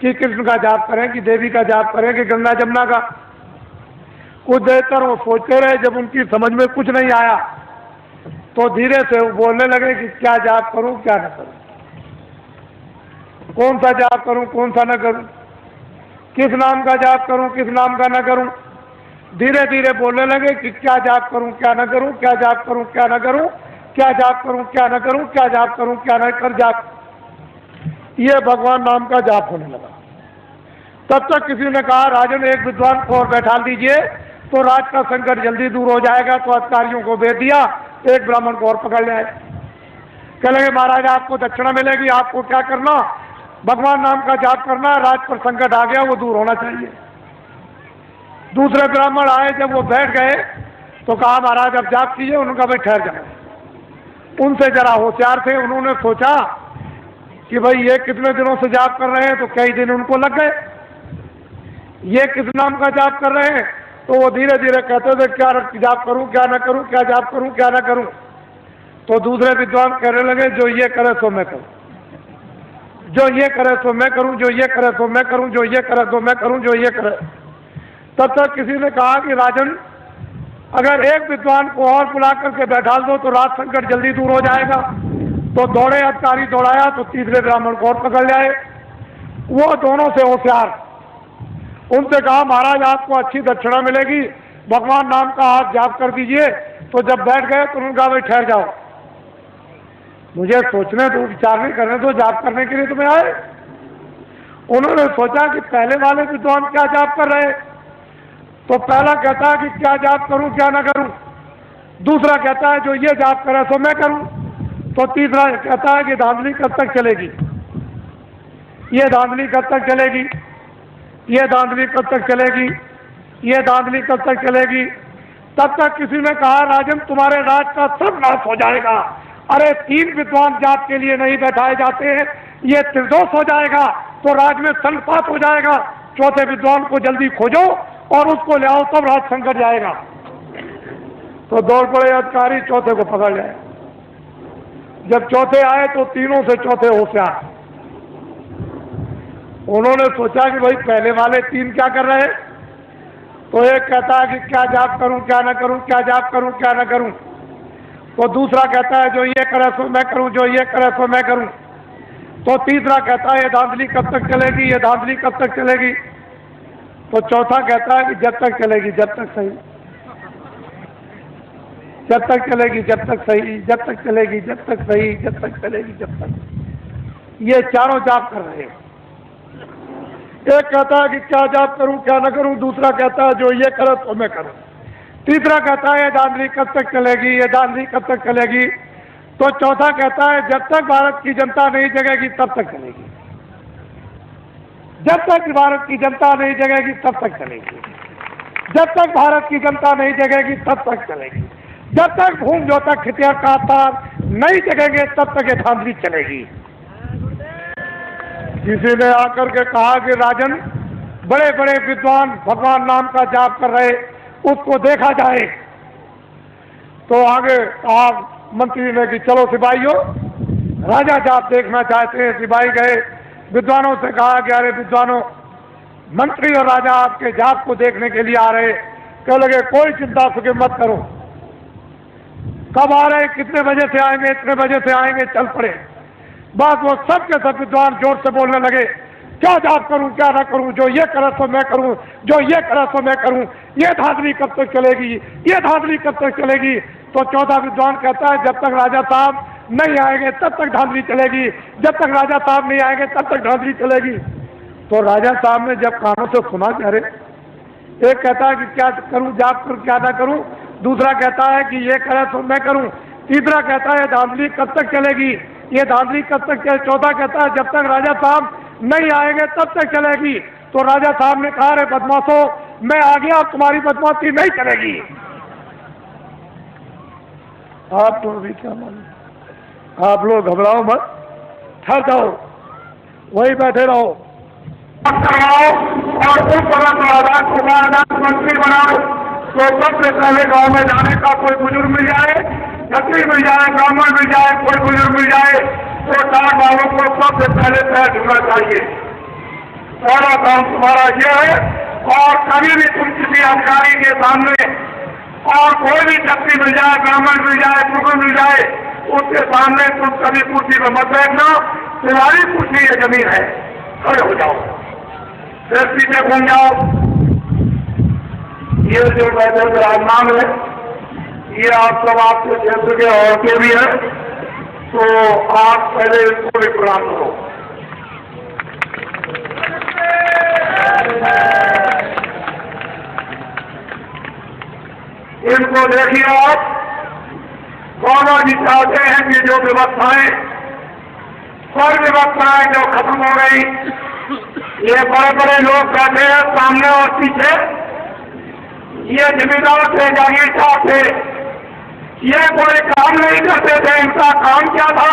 कि कृष्ण का जाप करें कि देवी का जाप करें कि गंगा जमुना का। कुछ देर तक वो सोचते रहे, जब उनकी समझ में कुछ नहीं आया तो धीरे से वो बोलने लगे कि क्या जाप करूं क्या न करूं, कौन सा जाप करूं कौन सा न करूं, किस नाम का जाप करूं किस नाम का न करूं। धीरे धीरे बोलने लगे कि क्या जाप करूं क्या न करूं, क्या जाप करूं क्या न करूं, क्या जाप करूं क्या न करूं, क्या जाप करूं क्या न कर जाप। ये भगवान नाम का जाप होने लगा। तब तक किसी ने कहा राजन एक विद्वान को और बैठा दीजिए तो राज का संकट जल्दी दूर हो जाएगा। तो अधिकारियों को भेज दिया, एक ब्राह्मण को और पकड़ ले आए। कह लगे महाराज आपको दक्षिणा मिलेगी, आपको क्या करना, भगवान नाम का जाप करना, राज पर संकट आ गया वो दूर होना चाहिए। दूसरे ब्राह्मण आए, जब वो बैठ गए तो कहा महाराज अब जाप कीजिए। उनका भाई ठहर जाओ। उनसे जरा होशियार थे, उन्होंने सोचा कि भाई ये कितने दिनों से जाप कर रहे हैं, तो कई दिन उनको लग गए। ये किस नाम का जाप कर रहे हैं, तो वो धीरे धीरे कहते थे क्या जाप करूं क्या ना करूं, क्या जाप करूं क्या ना करूं। तो दूसरे विद्वान कहने लगे जो ये करे सो मैं करूं, जो ये करे सो मैं करूं, जो ये करे सो मैं करूं, जो ये करे सो मैं करूं, जो ये करे। तब तक किसी ने कहा कि राजन अगर एक विद्वान को और बुला करके बैठा दो तो राज संकट जल्दी दूर हो जाएगा। तो दौड़े अधिकारी दौड़ाया तो तीसरे ब्राह्मण को और पकड़ लाए। वो दोनों से होशियार, उनसे कहा महाराज आपको अच्छी दक्षिणा मिलेगी, भगवान नाम का हाथ जाप कर दीजिए। तो जब बैठ गए तो उन्होंने कहा भाई ठहर जाओ, मुझे सोचने दो, विचार नहीं करने दो, जाप करने के लिए तुम्हें आए। उन्होंने सोचा कि पहले वाले विद्वान क्या जाप कर रहे, तो पहला कहता है कि क्या जाप करूं क्या ना करूं, दूसरा कहता है जो ये जाप करे सो मैं करूं, तो तीसरा कहता है कि धांधली कब तक चलेगी, ये धांधली कब तक चलेगी, ये धांधली कब तक चलेगी, ये धांधली कब तक चलेगी। तब तक किसी ने कहा राजन तुम्हारे राज का सब नाश हो जाएगा। अरे तीन विद्वान जाप के लिए नहीं बैठाए जाते हैं, ये त्रिदोष हो जाएगा तो राज में संपात हो जाएगा। चौथे विद्वान को जल्दी खोजो और उसको ले आओ, तब राज संकट जाएगा। तो दौड़ पड़े अधिकारी, चौथे को पकड़ लिया। जब चौथे आए तो तीनों से चौथे होशियार। उन्होंने सोचा कि भाई पहले वाले तीन क्या कर रहे, तो एक कहता है कि क्या जाप करूं क्या ना करूं, क्या जाप करूं क्या ना करूं। तो दूसरा कहता है जो ये करे सो मैं करूं, जो ये करे सो मैं करूं। तो तीसरा कहता है ये धांधली कब तक चलेगी, ये धांधली कब तक चलेगी। तो चौथा कहता है कि जब तक चलेगी जब तक सही, जब तक चलेगी जब तक सही, जब तक चलेगी जब तक सही, जब तक चलेगी जब तक। ये चारों जाप कर रहे हैं। एक कहता है कि क्या जाप करूं क्या ना करूं, दूसरा कहता है जो ये करे तो मैं करूं, तीसरा कहता है ये धांधली कब तक चलेगी, ये धांधली कब तक चलेगी। तो चौथा कहता है जब तक भारत की जनता नहीं जगेगी तब तक चलेगी, जब तक भारत की जनता नहीं जगेगी तब तक चलेगी, जब तक भारत की जनता नहीं जगेगी तब तक चलेगी, जब तक भूम जो तक खितिया का तार नहीं जगेंगे तब तक ये धांधली चलेगी। किसी ने आकर के कहा कि राजन बड़े बड़े विद्वान भगवान नाम का जाप कर रहे, उसको देखा जाए। तो आगे कहा मंत्री ने कि चलो सिपाहियों, राजा जाप देखना चाहते हैं। सिपाही गए, विद्वानों से कहा कि अरे विद्वानों, मंत्री और राजा आपके जाप को देखने के लिए आ रहे। कह लगे कोई चिंता फिक्र मत करो, कब आ रहे, कितने बजे से आएंगे, इतने बजे से आएंगे, चल पड़े। बस वो सब के सब विद्वान जोर से बोलने लगे क्या जाप करूं क्या ना करूं, जो ये करे सो मैं करूं, जो ये करे सो मैं करूं, ये धांधली कब तक चलेगी, ये धांधली कब तक चलेगी। तो चौथा विद्वान कहता है जब तक राजा साहब नहीं आएंगे तब तक धांधली चलेगी, जब तक राजा साहब नहीं आएंगे तब तक धांधली चलेगी। तो राजा साहब ने जब कानों से सुना कि अरे, एक कहता है कि क्या करूं जाप करूं क्या ना करूं, दूसरा कहता है कि ये करे सो मैं करूं, तीसरा कहता है धांधली कब तक चलेगी, ये धांधली कब तक चले, चौथा कहता है जब तक राजा साहब नहीं आएंगे तब तक चलेगी। तो राजा साहब ने कहा अरे बदमाशों, मैं आ गया, अब तुम्हारी बदमाशी नहीं चलेगी। आप तो अभी क्या मालूम, आप लोग घबराओ मत, ठहर जाओ, वही बैठे रहो और मंत्री बनाओ। तो सबसे पहले गांव में जाने का कोई बुजुर्ग मिल जाए छत्री मिल जाए, ब्राह्मण मिल जाए, कोई बुजुर्ग मिल जाए तो टाट वालों को सबसे पहले पैर ढूंढना चाहिए। सारा काम तुम्हारा यह है। और कभी भी तुम किसी अधिकारी के सामने और कोई भी छत्री मिल जाए, ब्राह्मण मिल जाए, बुजुर्ग मिल जाए, उसके सामने तुम कभी कुर्सी में मत बैठना। तुम्हारी कुर्सी ये जमीन है, खड़े हो जाओ, फिर पीछे घूम जाओ। ये जो बैठे विराजमान है, ये आप सब आपके क्षेत्र के औरतें भी हैं, तो आप पहले इसको भी प्रणाम करो। इनको देखिए आप, कौन भी चाहते हैं कि जो व्यवस्थाएं, सब व्यवस्थाएं जो खत्म हो गई, ये बड़े बड़े लोग बैठे हैं सामने और पीछे, ये जमींदार थे, जागीरदार थे, ये कोई काम नहीं करते थे। इनका काम क्या था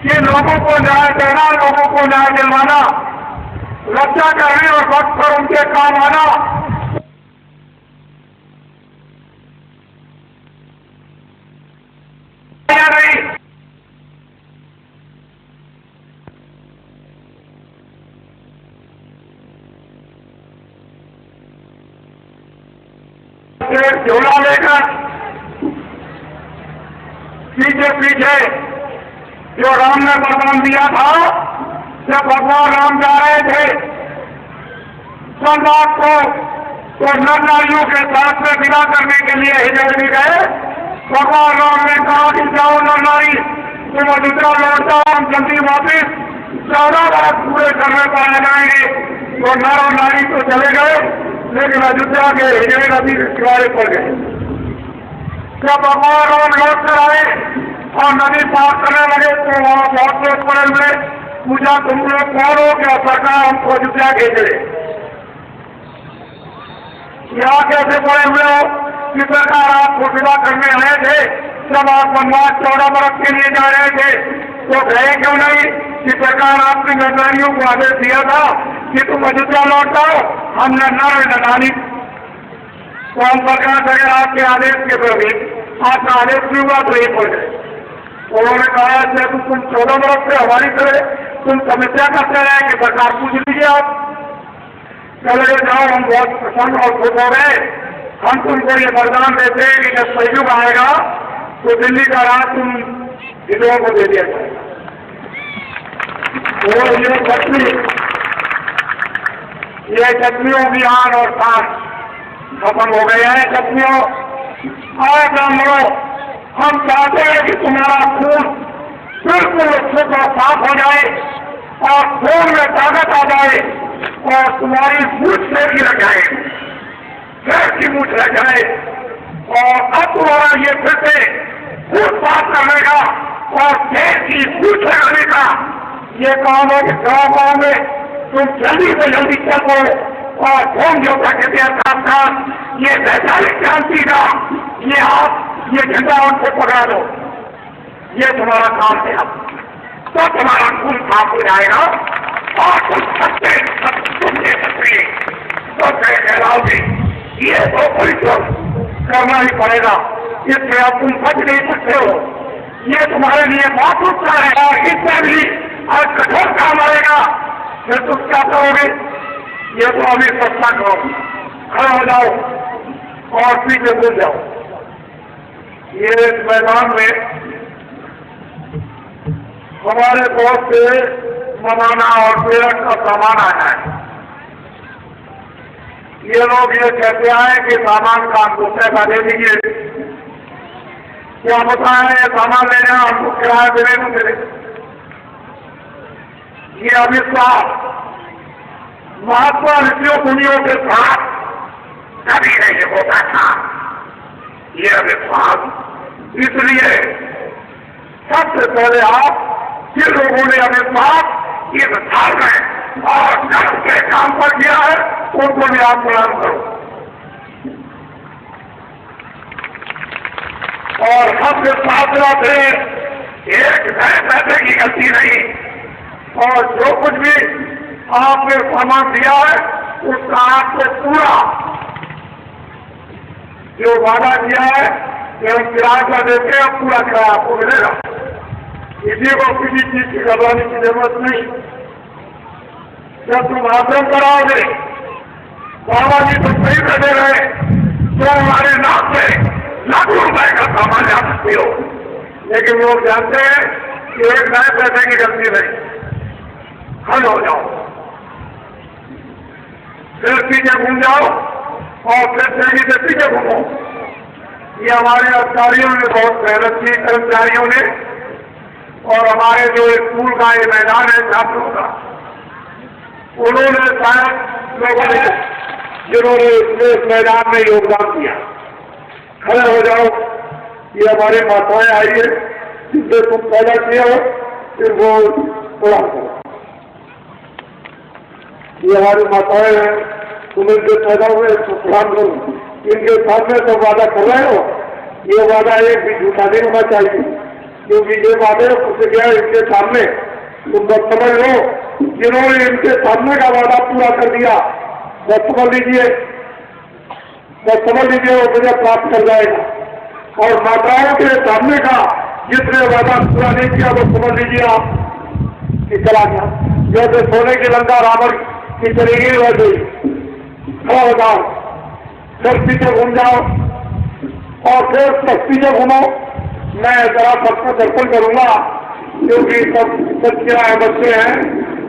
कि लोगों को न्याय देना, लोगों को न्याय दिलवाना, रक्षा करने और वक्त पर उनके काम आना। नहीं, झोला लेकर पीछे पीछे जो राम ने वरदान दिया था, जब भगवान राम जा रहे थे सम्राट को तो नर नारियों के साथ में विदा करने के लिए हिजर भी गए। भगवान राम ने कहा कि जाओ नर नारी, तुम अयोध्या लौट जाओ, हम जल्दी वापिस 14 वर्ष पूरे करने पर आ जाएंगे। तो नर और नारी तो चले गए, लेकिन अयोध्या के हिजड़े नदी के किनारे पर गए। जब भगवान राम लौट कर आए और नदी पार करने लगे तो वहां बहुत लोग पड़े हुए, पूछा तुम लोग कौन हो, क्या सरकार हमको अयोध्या भेजे? यहाँ कैसे पड़े हुए हो कि सरकार आपको विदा करने आए थे? जब आप वनवास 14 वर्ष के लिए जा रहे थे तो गए क्यों नहीं? कि सरकार आपने नरनारियों को आदेश दिया था कि तुम अयोध्या लौट जाओ, हमने नर ननानी। तो हम सरकार से अगर आपके आदेश के प्रति आपका आदेश भी हुआ तो एक हो जाए। उन्होंने कहा जब तुम 14 वर्ष से हमारी तरह तुम समस्या करते रहे कि सरकार पूछ लीजिए आप। चले जाओ, हम बहुत प्रसन्न और खुश हो गए। हम तुमको ये वरदान देते हैं कि जब कलयुग आएगा तो दिल्ली का राज तुम हिंदुओं को दे दिया जाएगा। और ये छत्रियों की आन और शान खत्म हो गए हैं। छत्रियों और ब्राह्मणों, हम चाहते हैं कि तुम्हारा खून बिल्कुल शुद्ध और साफ हो जाए और खून में ताकत आ जाए और तुम्हारी मूछ शेर की रह जाए, शेर की मूछ रह जाए। और अब तुम्हारा ये फिर से खून साफ करने का और शेर की मूछ लगाने का ये काम है कि गाँव में तुम जल्दी से जल्दी चलो और होम योद्धा के साथ साथ ये वैचारिक क्रांति का ये आप ये झंडा उनको पकड़ा दो। ये तुम्हारा काम है। तो तुम्हारा खून साफ हो जाएगा और तुम सच्चे सक्रिय तो कहलाओगे। ये तो परिश्रम करना ही पड़ेगा, इसलिए अब तुम बच नहीं सकते हो। ये तुम्हारे लिए बहुत उत्साह है और इसमें भी और कठोर काम आएगा। फिर तुम क्या करोगे? ये तो अभी सस्ता करो, खड़े हो जाओ और पीछे घूम जाओ। ये इस मैदान में हमारे बहुत से मनाना और प्रेरक का सामान आया है। ये लोग ये कहते आए कि सामान का हमको पैसा दे दीजिए। क्या बताएं, ये सामान लेने हमको किराया देने को मिले। ये अविश्वास महात्मा ऋषियों मुनियों के साथ कभी नहीं होता था। ये अविश्वास इसलिए सबसे पहले आप जिन लोगों ने अविश्वास इस साल में और कर्म के काम पर किया है उनको भी आप प्रणाम करो। और सबसे सावधान थे, एक पैसे की गलती नहीं। और जो कुछ भी आपने सामान दिया है उसका आपसे पूरा जो वादा किया है केवल किराए का देते हैं, पूरा किराया आपको मिलेगा। किसी को किसी चीज की घबराने की जरूरत नहीं। जब तुम आश्रम कराओगे, बाबा जी तो सही बैठे रहे तो हमारे नाम पे लाखों रुपए का सामान ला सकते हो, लेकिन लोग जानते हैं कि एक नए पैसे की गलती नहीं, हल हो जाओ, फिर पीछे घूम जाओ और फिर तेजी से पीछे घूमो। ये हमारे अधिकारियों ने बहुत मेहनत की, कर्मचारियों ने, और हमारे जो स्कूल का ये मैदान है छात्रों का, उन्होंने शायद लोगों ने जिन्होंने इस मैदान में योगदान दिया। खड़े हो जाओ, ये हमारी माताएं आई है जिनसे तुम पैदा किए हो, फिर वो प्रणाम करो। ये हमारी माताएं हैं, तुम इनके पैदा हुए तो प्रणाम करो। इनके सामने तो वादा कर रहे हो, ये वादा एक भी झूठा नहीं होना चाहिए, क्योंकि ये वादे कुछ गया इनके सामने। तुम बस समझ लो, जिन्होंने इनके सामने का वादा पूरा कर दिया, बस समझ लीजिए वो मुझे प्राप्त कर जाएगा। और माताओं के सामने का जिसने वादा पूरा नहीं किया, वो समझ लीजिए आप कि चला गया। जैसे सोने की लंका रावण की चली गई वैसे ही खड़ा हो जाओ, फिर पीछे घूम जाओ और फिर पीछे घूमो। मैं जरा सबको दर्शन करूंगा, क्योंकि सब बच्चे हैं,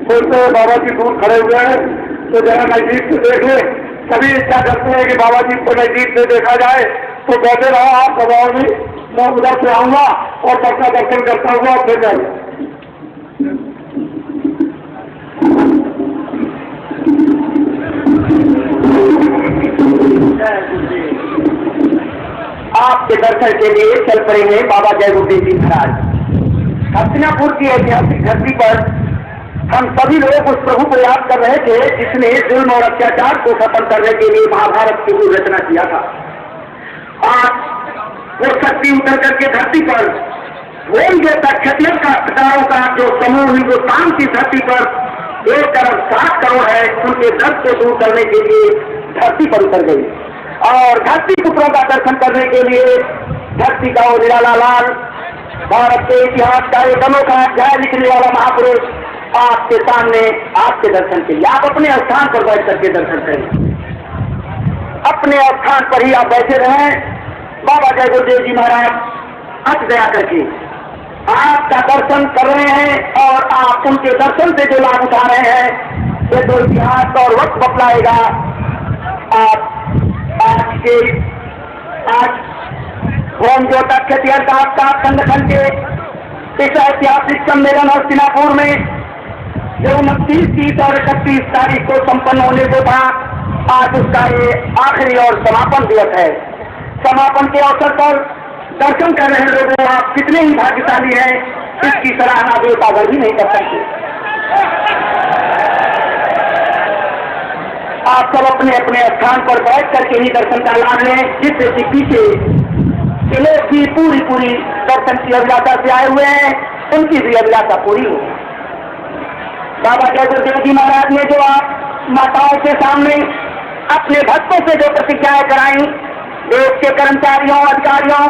सोचते बाबा जी दूर खड़े हुए हैं, तो जरा नजदीक से देख ले। सभी इच्छा करते हैं कि बाबा जी को नजदीक से देखा जाए, तो बैठे रहो आप दबाओ नहीं, मैं उधर से आऊंगा और सबका दर्शन करता हुआ फिर जाऊंगा। आपके दर्शन के लिए चल पड़ेंगे बाबा जय गुरुदेव जी महाराज। हस्तिनापुर की ऐतिहासिक धरती पर हम सभी लोग उस प्रभु को याद कर रहे थे जिसने जुल्म और अत्याचार को खत्म करने के लिए महाभारत की रचना किया था। आज वो शक्ति उतर करके धरती पर वही जैसा क्षत्रिय का कटारों का जो समूह हिंदुस्तान की धरती पर 1.7 करोड़ है, उनके दर्द को दूर करने के लिए धरती पर उतर गई। और धरती पुत्रों का दर्शन करने के लिए धरती का वो निराला लाल, भारत के इतिहास का एक अनोखा अध्याय लिखने वाला महापुरुष आपके सामने, आपके दर्शन के लिए आप अपने स्थान पर बैठ करके दर्शन करें। अपने स्थान पर ही आप बैठे रहें। बाबा जय गुरुदेव जी महाराज हट गया करके आपका दर्शन कर रहे हैं, और आप उनके दर्शन से जो लाभ उठा रहे हैं, ये तो इतिहास और वक्त बतलाएगा। आप आज होम ज्योता क्षत्रिय का संगठन के इस ऐतिहासिक सम्मेलन हस्तिनापुर में जो 29, 30 और 31 तारीख को संपन्न होने को था, आज उसका ये आखिरी और समापन दिवस है। समापन के अवसर पर दर्शन कर रहे लोगों, आप कितने ही भाग्यशाली हैं, इसकी सराहना देवतागर भी नहीं कर सकते। आप सब अपने अपने स्थान पर बैठ करके ही दर्शन का लाभ लें, जिससे कि पीछे के लोग भी पूरी दर्शन की अभिलाषा से आए हुए हैं, उनकी भी अभिलाषा पूरी हो। बाबा जय गुरुदेव जी महाराज ने जो आप माताओं के सामने अपने भक्तों से जो प्रतिज्ञाएं कराई, देश के कर्मचारियों, अधिकारियों,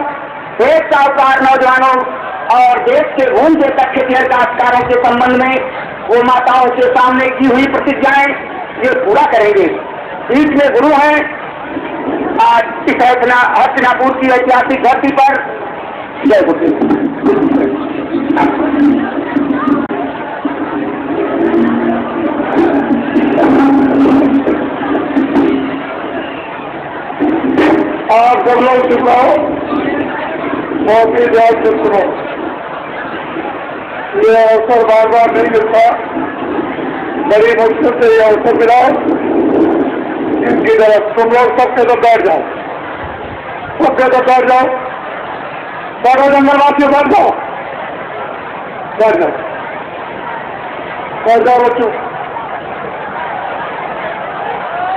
देश साहूकार, नौजवानों और देश के भूमि के क्षत्रिय काश्तकारों के संबंध में वो माताओं के सामने की हुई प्रतिज्ञाएं ये पूरा करेंगे। बीच में गुरु हैं आज इस हस्तिनापुर की ऐतिहासिक धरती पर। जय गुरुदेव। आप सब लोग चुप रहो, मौके जाए चुप रहो। ये अवसर बार बार नहीं मिलता, बड़ी मुश्किल से ये अवसर मिला। इनकी तरफ तुम लोग सबके तो बैठ जाओ, सबके तो बैठ जाओ, सारे जंगलवासियों बैठ जाओ, बैठ जाओ, बैठ जाओ बच्चों,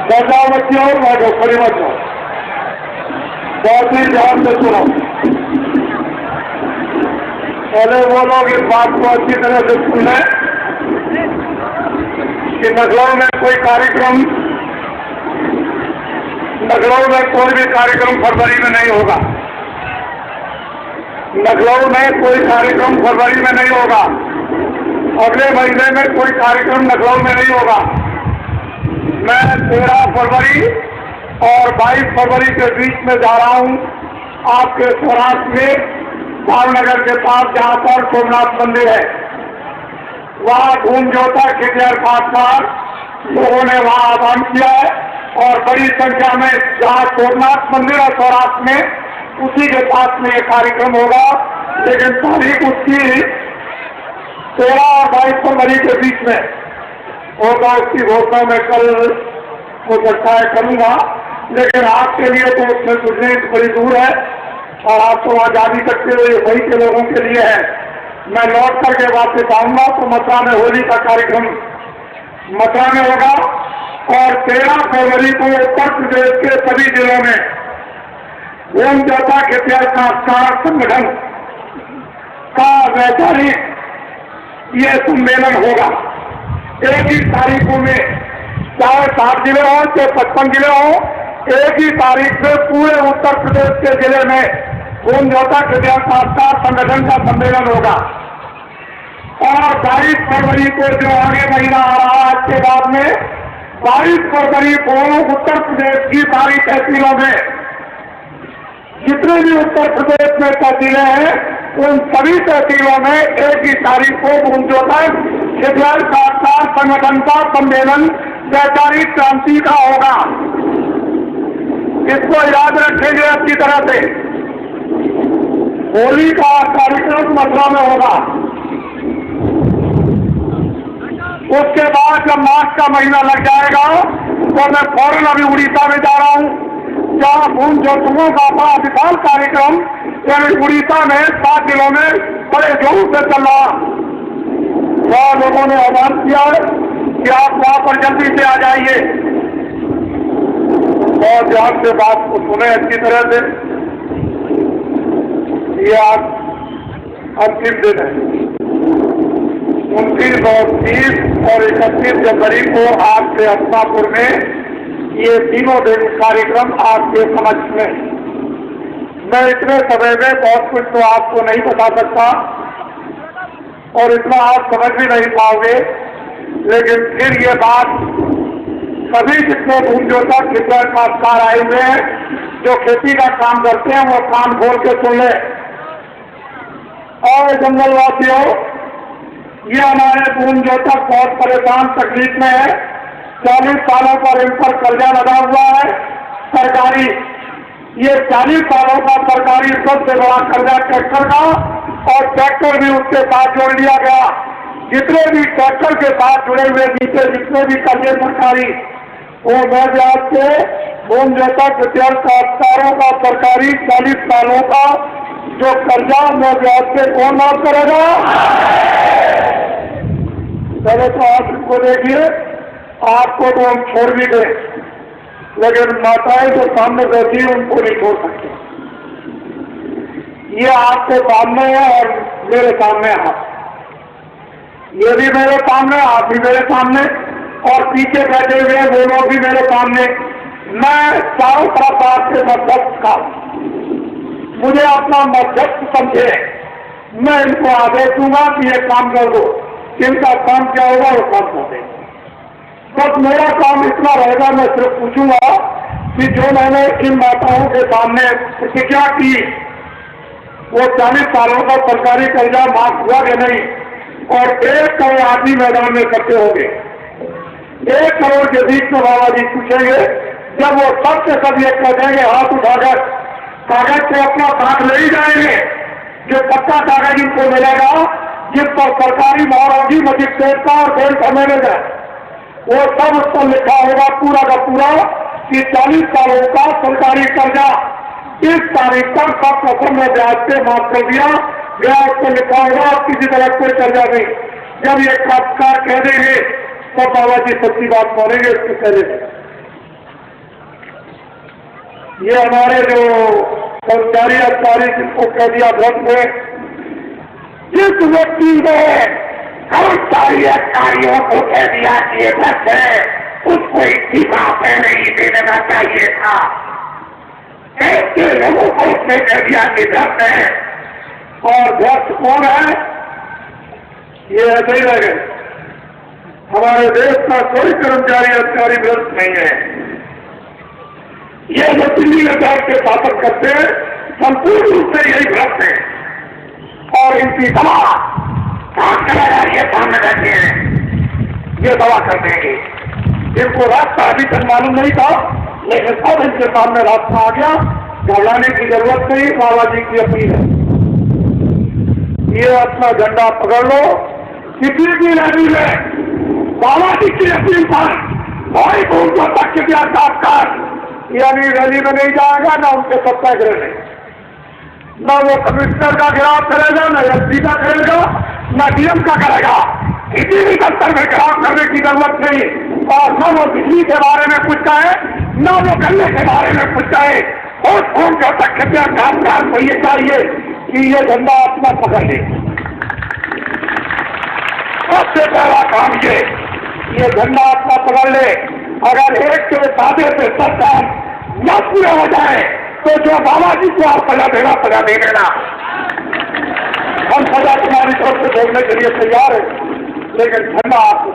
बैठ जाओ बच्चियों, बैठो, खड़ी मत जाओ, बहुत ही ध्यान से सुनो। पहले वो लोग इस बात को अच्छी तरह से सुन लें कि नगरों में कोई कार्यक्रम फरवरी में नहीं होगा। लखनऊ में कोई कार्यक्रम फरवरी में नहीं होगा, अगले महीने में कोई कार्यक्रम लखनऊ में नहीं होगा। मैं 13 फरवरी और 22 फरवरी के बीच में जा रहा हूँ आपके सौराष्ट्र में भावनगर के पास, जहाँ पर सोमनाथ मंदिर है। वहाँ धूम जोता खिटियार खास लोगों ने वहाँ आह्वान किया है और बड़ी संख्या में जहाँ सोमनाथ मंदिर और सौराष्ट्र में उसी के पास में ये कार्यक्रम होगा। लेकिन तारीख उसकी 13 और 22 फरवरी के बीच में होगा। उसकी घोषणा मैं कल हो सकता है करूँगा, लेकिन आपके लिए तो उसमें सुनने बड़ी दूर है और आप तो वहाँ जा नहीं सकते हो, ये वही के लोगों के लिए है। मैं लौट करके वापस आऊँगा तो मथुरा में होली का कार्यक्रम मथुरा में होगा और 13 फरवरी को उत्तर प्रदेश के सभी जिलों में धूम जोता खिटियार सांस्कृतिक संगठन का वैचारिक ये सम्मेलन होगा। एक ही तारीखों में, चाहे 7 जिले हों चाहे 55 जिले हों, एक ही तारीख से पूरे उत्तर प्रदेश के जिले में धूम जोता खिटियार सांस्कृतिक संगठन का सम्मेलन होगा। और 22 फरवरी को जो आगे महीना आ रहा है आज के बाद में, 22 फरवरी को उत्तर प्रदेश की सारी तहसीलों में, जितने भी उत्तर प्रदेश में तहसीलें हैं, उन सभी तहसीलों में एक ही तारीख को धूम जोता खिटियार सांस्कृतिक संगठन का सम्मेलन वैचारिक क्रांति का होगा। इसको याद रखेंगे अच्छी तरह से। होली का कार्यक्रम मथुरा में होगा। उसके बाद जब मार्च का महीना लग जाएगा तो मैं फौरन अभी उड़ीसा में जा रहा हूँ, जहाँ धूम जोतुओं का बड़ा विशाल कार्यक्रम यानी उड़ीसा में 7 जिलों में बड़े जोर से चल रहा। वहाँ लोगों ने आह्वान किया कि आप वहाँ पर जल्दी से आ जाइए और ध्यान से बात को सुने अच्छी तरह से। ये आज अंतिम दिन है। 29 और 30 और 31 जनवरी को आपके हस्तापुर में ये तीनों दिन कार्यक्रम आपके समक्ष में। मैं इतने समय में बहुत कुछ तो आपको नहीं बता सकता और इतना आप समझ भी नहीं पाओगे, लेकिन फिर ये बात सभी जितने धूम जोता खिटियार काश्तकार आए हुए हैं जो खेती का काम करते हैं वो कान खोल के सुन ले। और जंगलवासियों, ये हमारे धूम जोता बहुत परेशान तकलीफ में है। 40 सालों पर इन पर कर्जा लगा हुआ है सरकारी। ये 40 सालों का सरकारी सबसे बड़ा कर्जा ट्रैक्टर का, और ट्रैक्टर भी उसके साथ जोड़ लिया गया। जितने भी ट्रैक्टर के साथ जुड़े हुए नीचे जितने भी कर्जे सरकारी, वो मैं ब्याज से धूम जोता खिटियार काश्तकारों का सरकारी 40 सालों का जो कर्जा मैं ब्याज से कौन माफ करेगा? पहले तो आप इसको देखिए, आपको तो हम छोड़ भी गए, लेकिन माताएं जो सामने बैठी हैं उनको नहीं छोड़ सकते। ये आपके सामने है और मेरे सामने आप, ये भी मेरे सामने, आप भी मेरे सामने, और पीछे बैठे हुए वो लोग भी मेरे सामने। मैं चारों तरफ आपके मध्यस्थ का, मुझे अपना मध्यस्थ समझे। मैं इनको आदेश दूंगा कि ये काम कर दो, इनका काम क्या होगा वो काम कर दें। बस मेरा काम इतना रहेगा, मैं सिर्फ पूछूंगा कि जो मैंने इन माताओं के सामने प्रतिज्ञा की वो 40 सालों का सरकारी कर्जा माफ हुआ कि नहीं, और 1 करोड़ आदमी मैदान में इकट्ठे होंगे। 1 करोड़ के बीच में बाबा जी पूछेंगे, जब वो सब से सब ये कह देंगे हाथ उठाकर, कागज को अपना साथ ले ही जाएंगे, जो पक्का कागज इनको मिलेगा जिस पर सरकारी मोहर होगी मजिस्ट्रेट का और जेल का मैनेजर, वो सब उस पर लिखा होगा पूरा का पूरा कि 40 सालों का सरकारी कर्जा इस तारीख पर सब कसम में ब्याज से माफ कर दिया। ब्याज पर लिखा होगा किसी तरह कोई कर्जा नहीं। जब ये काश्तकार कह देंगे तो बाबा जी सच्ची बात मानेंगे। इसके पहले ये हमारे जो कर्मचारी अधिकारी जिनको कह दिया भ्रष्ट है, जिस व्यक्ति ने कर्मचारी अधिकारियों को कह दिया कि ये भ्रष्ट है, उसको इस्तीफा पहले ही दे देना चाहिए था। ऐसे लोगों को उसने कह दिया कि भ्रष्ट है, और व्यर्थ कौन है? ये ऐसे ही रह गए। हमारे देश का कोई कर्मचारी अधिकारी व्यर्थ नहीं है। ये जो दिल्ली में बैठ के शासन करते हैं संपूर्ण रूप से यही भ्रष्ट है और इनकी दवा काम चलाया ये सामने बैठे हैं, ये दवा कर देंगे। इनको रास्ता अभी तक मालूम नहीं था, लेकिन अब इनके सामने रास्ता आ गया। घबराने की जरूरत नहीं, बाबा जी की अपील है। ये अपना झंडा पकड़ लो, किसी भी रैली में बाबा जी की अपील पर भाई उनको तक साक्षात्कार यानी रैली में नहीं जाएगा, ना उनके सत्याग्रह में, न वो कमिश्नर का गिराव करेगा, न एसपी का करेगा, न डीएम का करेगा। किसी भी दफ्तर में गिराव करने की जरूरत नहीं और न वो बिजली के बारे में कुछ कहे, न वो गन्ने के बारे में कुछ कहे। और फोन करता कृपया कामकाज को ये चाहिए कि ये झंडा अपना पकड़ ले। सबसे पहला काम ये झंडा अपना पकड़ ले। अगर एक के सादे से सब काम न पूरे हो जाए तो जो बाबा जी को आप सजा देना सजा दे देना। हम सजा तुम्हारी तरफ से देखने के लिए तैयार है, लेकिन झंडा आपको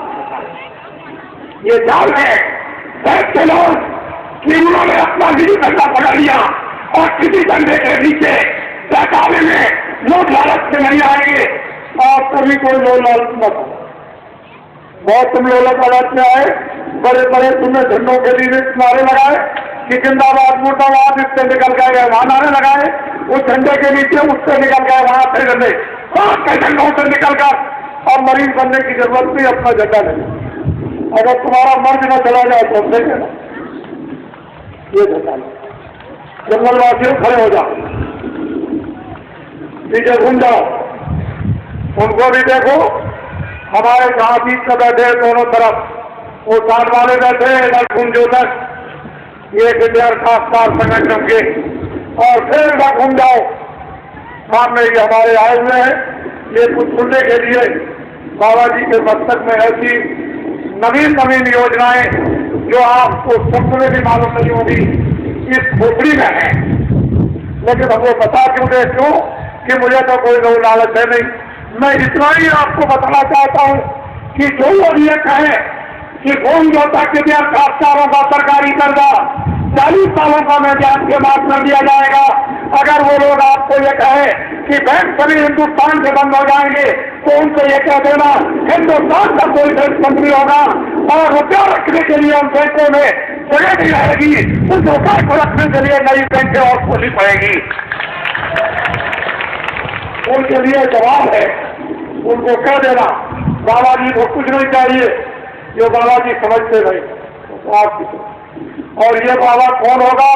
ये जान है देश के लोग कि उन्होंने अपना निजी झंडा पकड़ लिया और किसी झंडे के नीचे बहकावे में लोग लालच से नहीं आएंगे और कभी कोई लोग लालच न करो। बहुत तुम लोग लालच में आए, बड़े बड़े तुमने झंडों के लिए नारे लगाए कि जिंदाबाद मुर्दाबाद, इससे निकल गए वहां नारे लगाए, उस झंडे के नीचे उससे निकल गए वहां से झंडे, के झंडों से निकल कर और मरीज बनने की जरूरत नहीं, अपना झंडा नहीं। अगर तुम्हारा मर्ज न चला जाए तो देखे ना ये झंडा जंगलवासियों खड़े हो जाओ, नीचे घूम जाओ, उनको भी देखो। हमारे जहां बीच में बैठे दोनों तरफ वो साथ वाले बैठे इधर घूमजोतक ये विद्यार खासदार संगठन के और फिर इधर घूम जाओ, सामने ये हमारे आए हुए हैं ये कुछ सुनने के लिए। बाबा जी के मस्तक में ऐसी नवीन नवीन योजनाएं जो आपको स्वप्न में भी मालूम नहीं होगी इस खोपड़ी में है, लेकिन हमको बता क्यों दे क्यों कि मुझे तो कोई लोग लालच है नहीं। मैं इतना ही आपको बताना चाहता हूं कि जो लोग ये कहें कि भूमि जोता के लिए खासदारों का सरकारी कर्जा 40 सालों का मैं ब्याज के माफ कर दिया जाएगा, अगर वो लोग आपको ये कहे कि बैंक सभी हिंदुस्तान से बंद हो जाएंगे तो उनसे ये कह देना हिंदुस्तान का कोई बैंक बंद नहीं होगा और रुपया रखने के लिए उन बैंकों में जगह नहीं रहेगी, उस रुपये को रखने के लिए नई बैंकें और खोलनी पड़ेगी। उनके लिए जवाब है, उनको कह देना बाबा जी को कुछ नहीं चाहिए, जो बाबा जी समझते नहीं। और ये बाबा कौन होगा?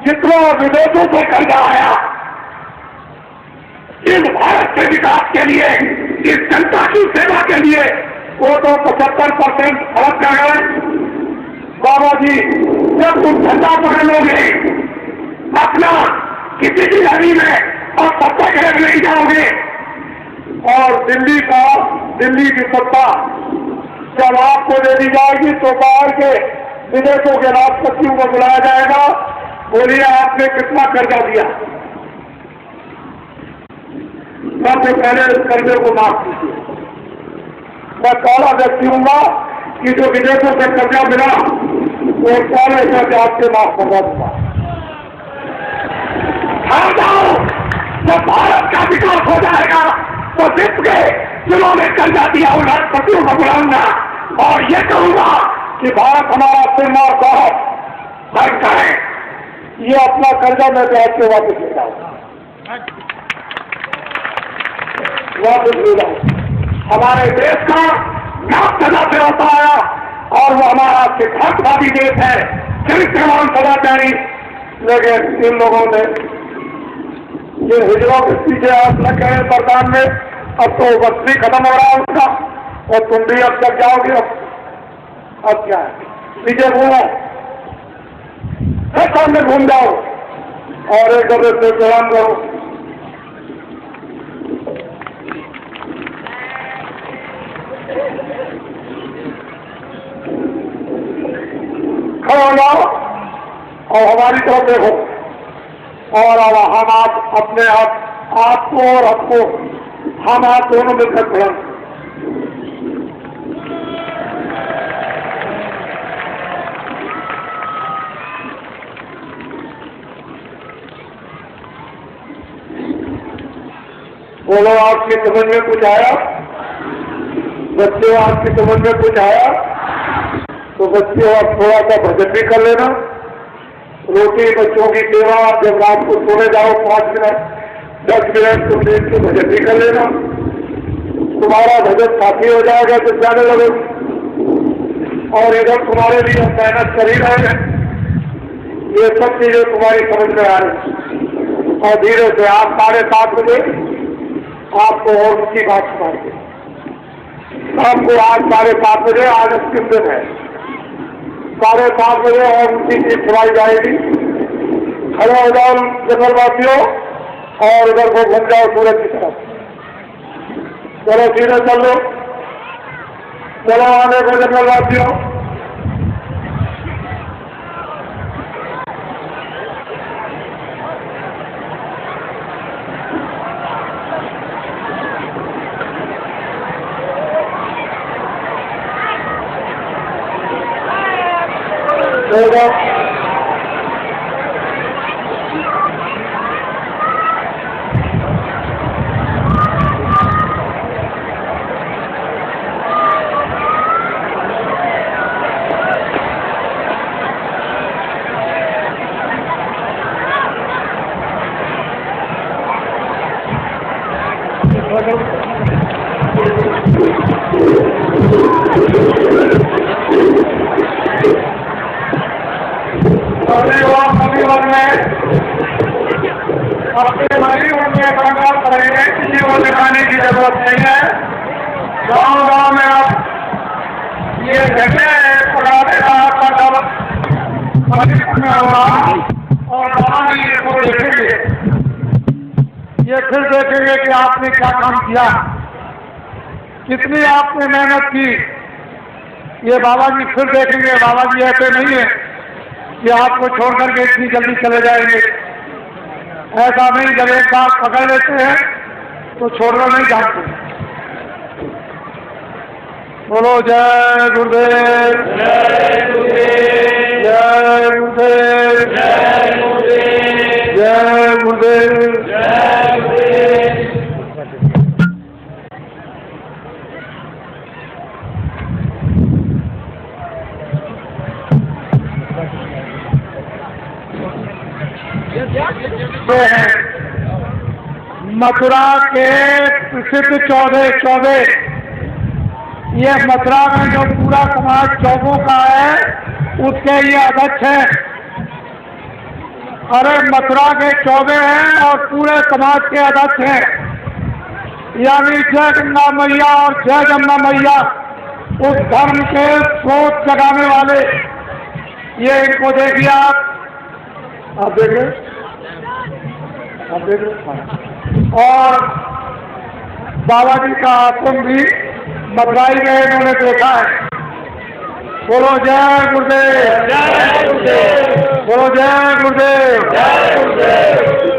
जितना विदेशों से कर्जा आया इस भारत के विकास के लिए, इस जनता की सेवा के लिए, वो तो 75% खर्च कर गए। बाबा जी जब तुम झंडा पकड़ लोगे अपना किसी भी रैली में और सत्याग्रह नहीं जाओगे और दिल्ली की सत्ता जब आपको दे दी जाएगी तो बाहर के विदेशों के राष्ट्रपतियों को बुलाया जाएगा, बोलिए आपने कितना कर्जा दिया, सबसे पहले इस कर्जे को माफ कीजिए। मैं पहला व्यक्ति हूँगा कि जो विदेशों से कर्जा मिला वो पहले कर्जा आपसे माफ करवा दूंगा। जब भारत का विकास हो जाएगा तो विश्व के जिन्होंने कर्जा दिया उन राष्ट्रपतियों को बुलाऊंगा और ये कहूंगा कि भारत हमारा सिंह और गौरव बैंक का है, ये अपना कर्जा मैं ब्याज के वापस ले जाऊंगा, वापस ले जाऊंगा। हमारे देश का नाम सदा से होता आया और वो हमारा सिद्धांतवादी देश है, चरित्रवान सदाचारी, लेकिन इन लोगों ने ये हिजरों के पीछे आप न कहें सरकार में, अब तो वस्ती खत्म हो रहा है उसका और तुम भी अब तक जाओगे। अब क्या है, पीछे घूमो, सामने घूम जाओ और एक दूसरे से प्रणाम करो। खड़े हो जाओ और हमारी तरफ देखो और अब हम आप अपने आप आपको और हमको, हम आप दोनों मिलकर खड़ा। बोलो, आपकी समझ में कुछ आया? बच्चे, आपकी समझ में कुछ आया? तो बच्चे आप थोड़ा सा भजन भी कर लेना। रोटी बच्चों की सेवा, जब रात को सोने जाओ 5 मिनट 10 मिनट तुम देख के भजन भी कर लेना। तुम्हारा भजन काफी हो जाएगा जब जाने लगे। और इधर तुम्हारे लिए हम मेहनत कर ही रहे हैं। ये सब चीजें तुम्हारी समझ में आ रही। और धीरे से आप 7:30 बजे आपको और उसकी बात सुनाएंगे। आपको आज 7:30 बजे, आज अंतिम दिन है, 7:30 बजे और उसी चीज सुनाई जाएगी। खड़े हो जाओ जंगलवासियों और उधर को घूम जाओ सूरज की तरफ। चलो सीधे चल लो, चलो आने को जंगलवासियों। अपने मरीज उनके संकल्प करेंगे, किसी को दिखाने की जरूरत नहीं है। गाँव में अब ये जगह पुराने में होगा और वहाँ ये देखेंगे, ये फिर देखेंगे कि आपने क्या काम किया, कितनी आपने मेहनत की। ये बाबा जी फिर देखेंगे। बाबा जी ऐसे नहीं है कि आपको छोड़ करके इतनी जल्दी चले जाएंगे। ऐसा नहीं, जब एक बार पकड़ लेते हैं तो छोड़ना नहीं जानते। बोलो जय गुरुदेव, जय गुरुदेव, जय गुरुदेव, जय गुरुदेव, जय गुरुदेव, जय गुरुदेव। मथुरा के प्रसिद्ध चौबे, ये मथुरा में जो पूरा समाज चौबों का है उसके ये अध्यक्ष है। अरे मथुरा के चौबे हैं और पूरे समाज के अध्यक्ष हैं, यानी जय गंगा मैया और जय जमुना मैया, उस धर्म के स्रोत जगाने वाले। ये इनको देखिए, आप देखें, आप देख रहे। और बाबा जी का आश्रम भी मथुराई में इन्होंने देखा है। बोलो जय गुरुदेव, जय गुरुदेव, बोलो जय गुरुदेव, जय गुरुदेव।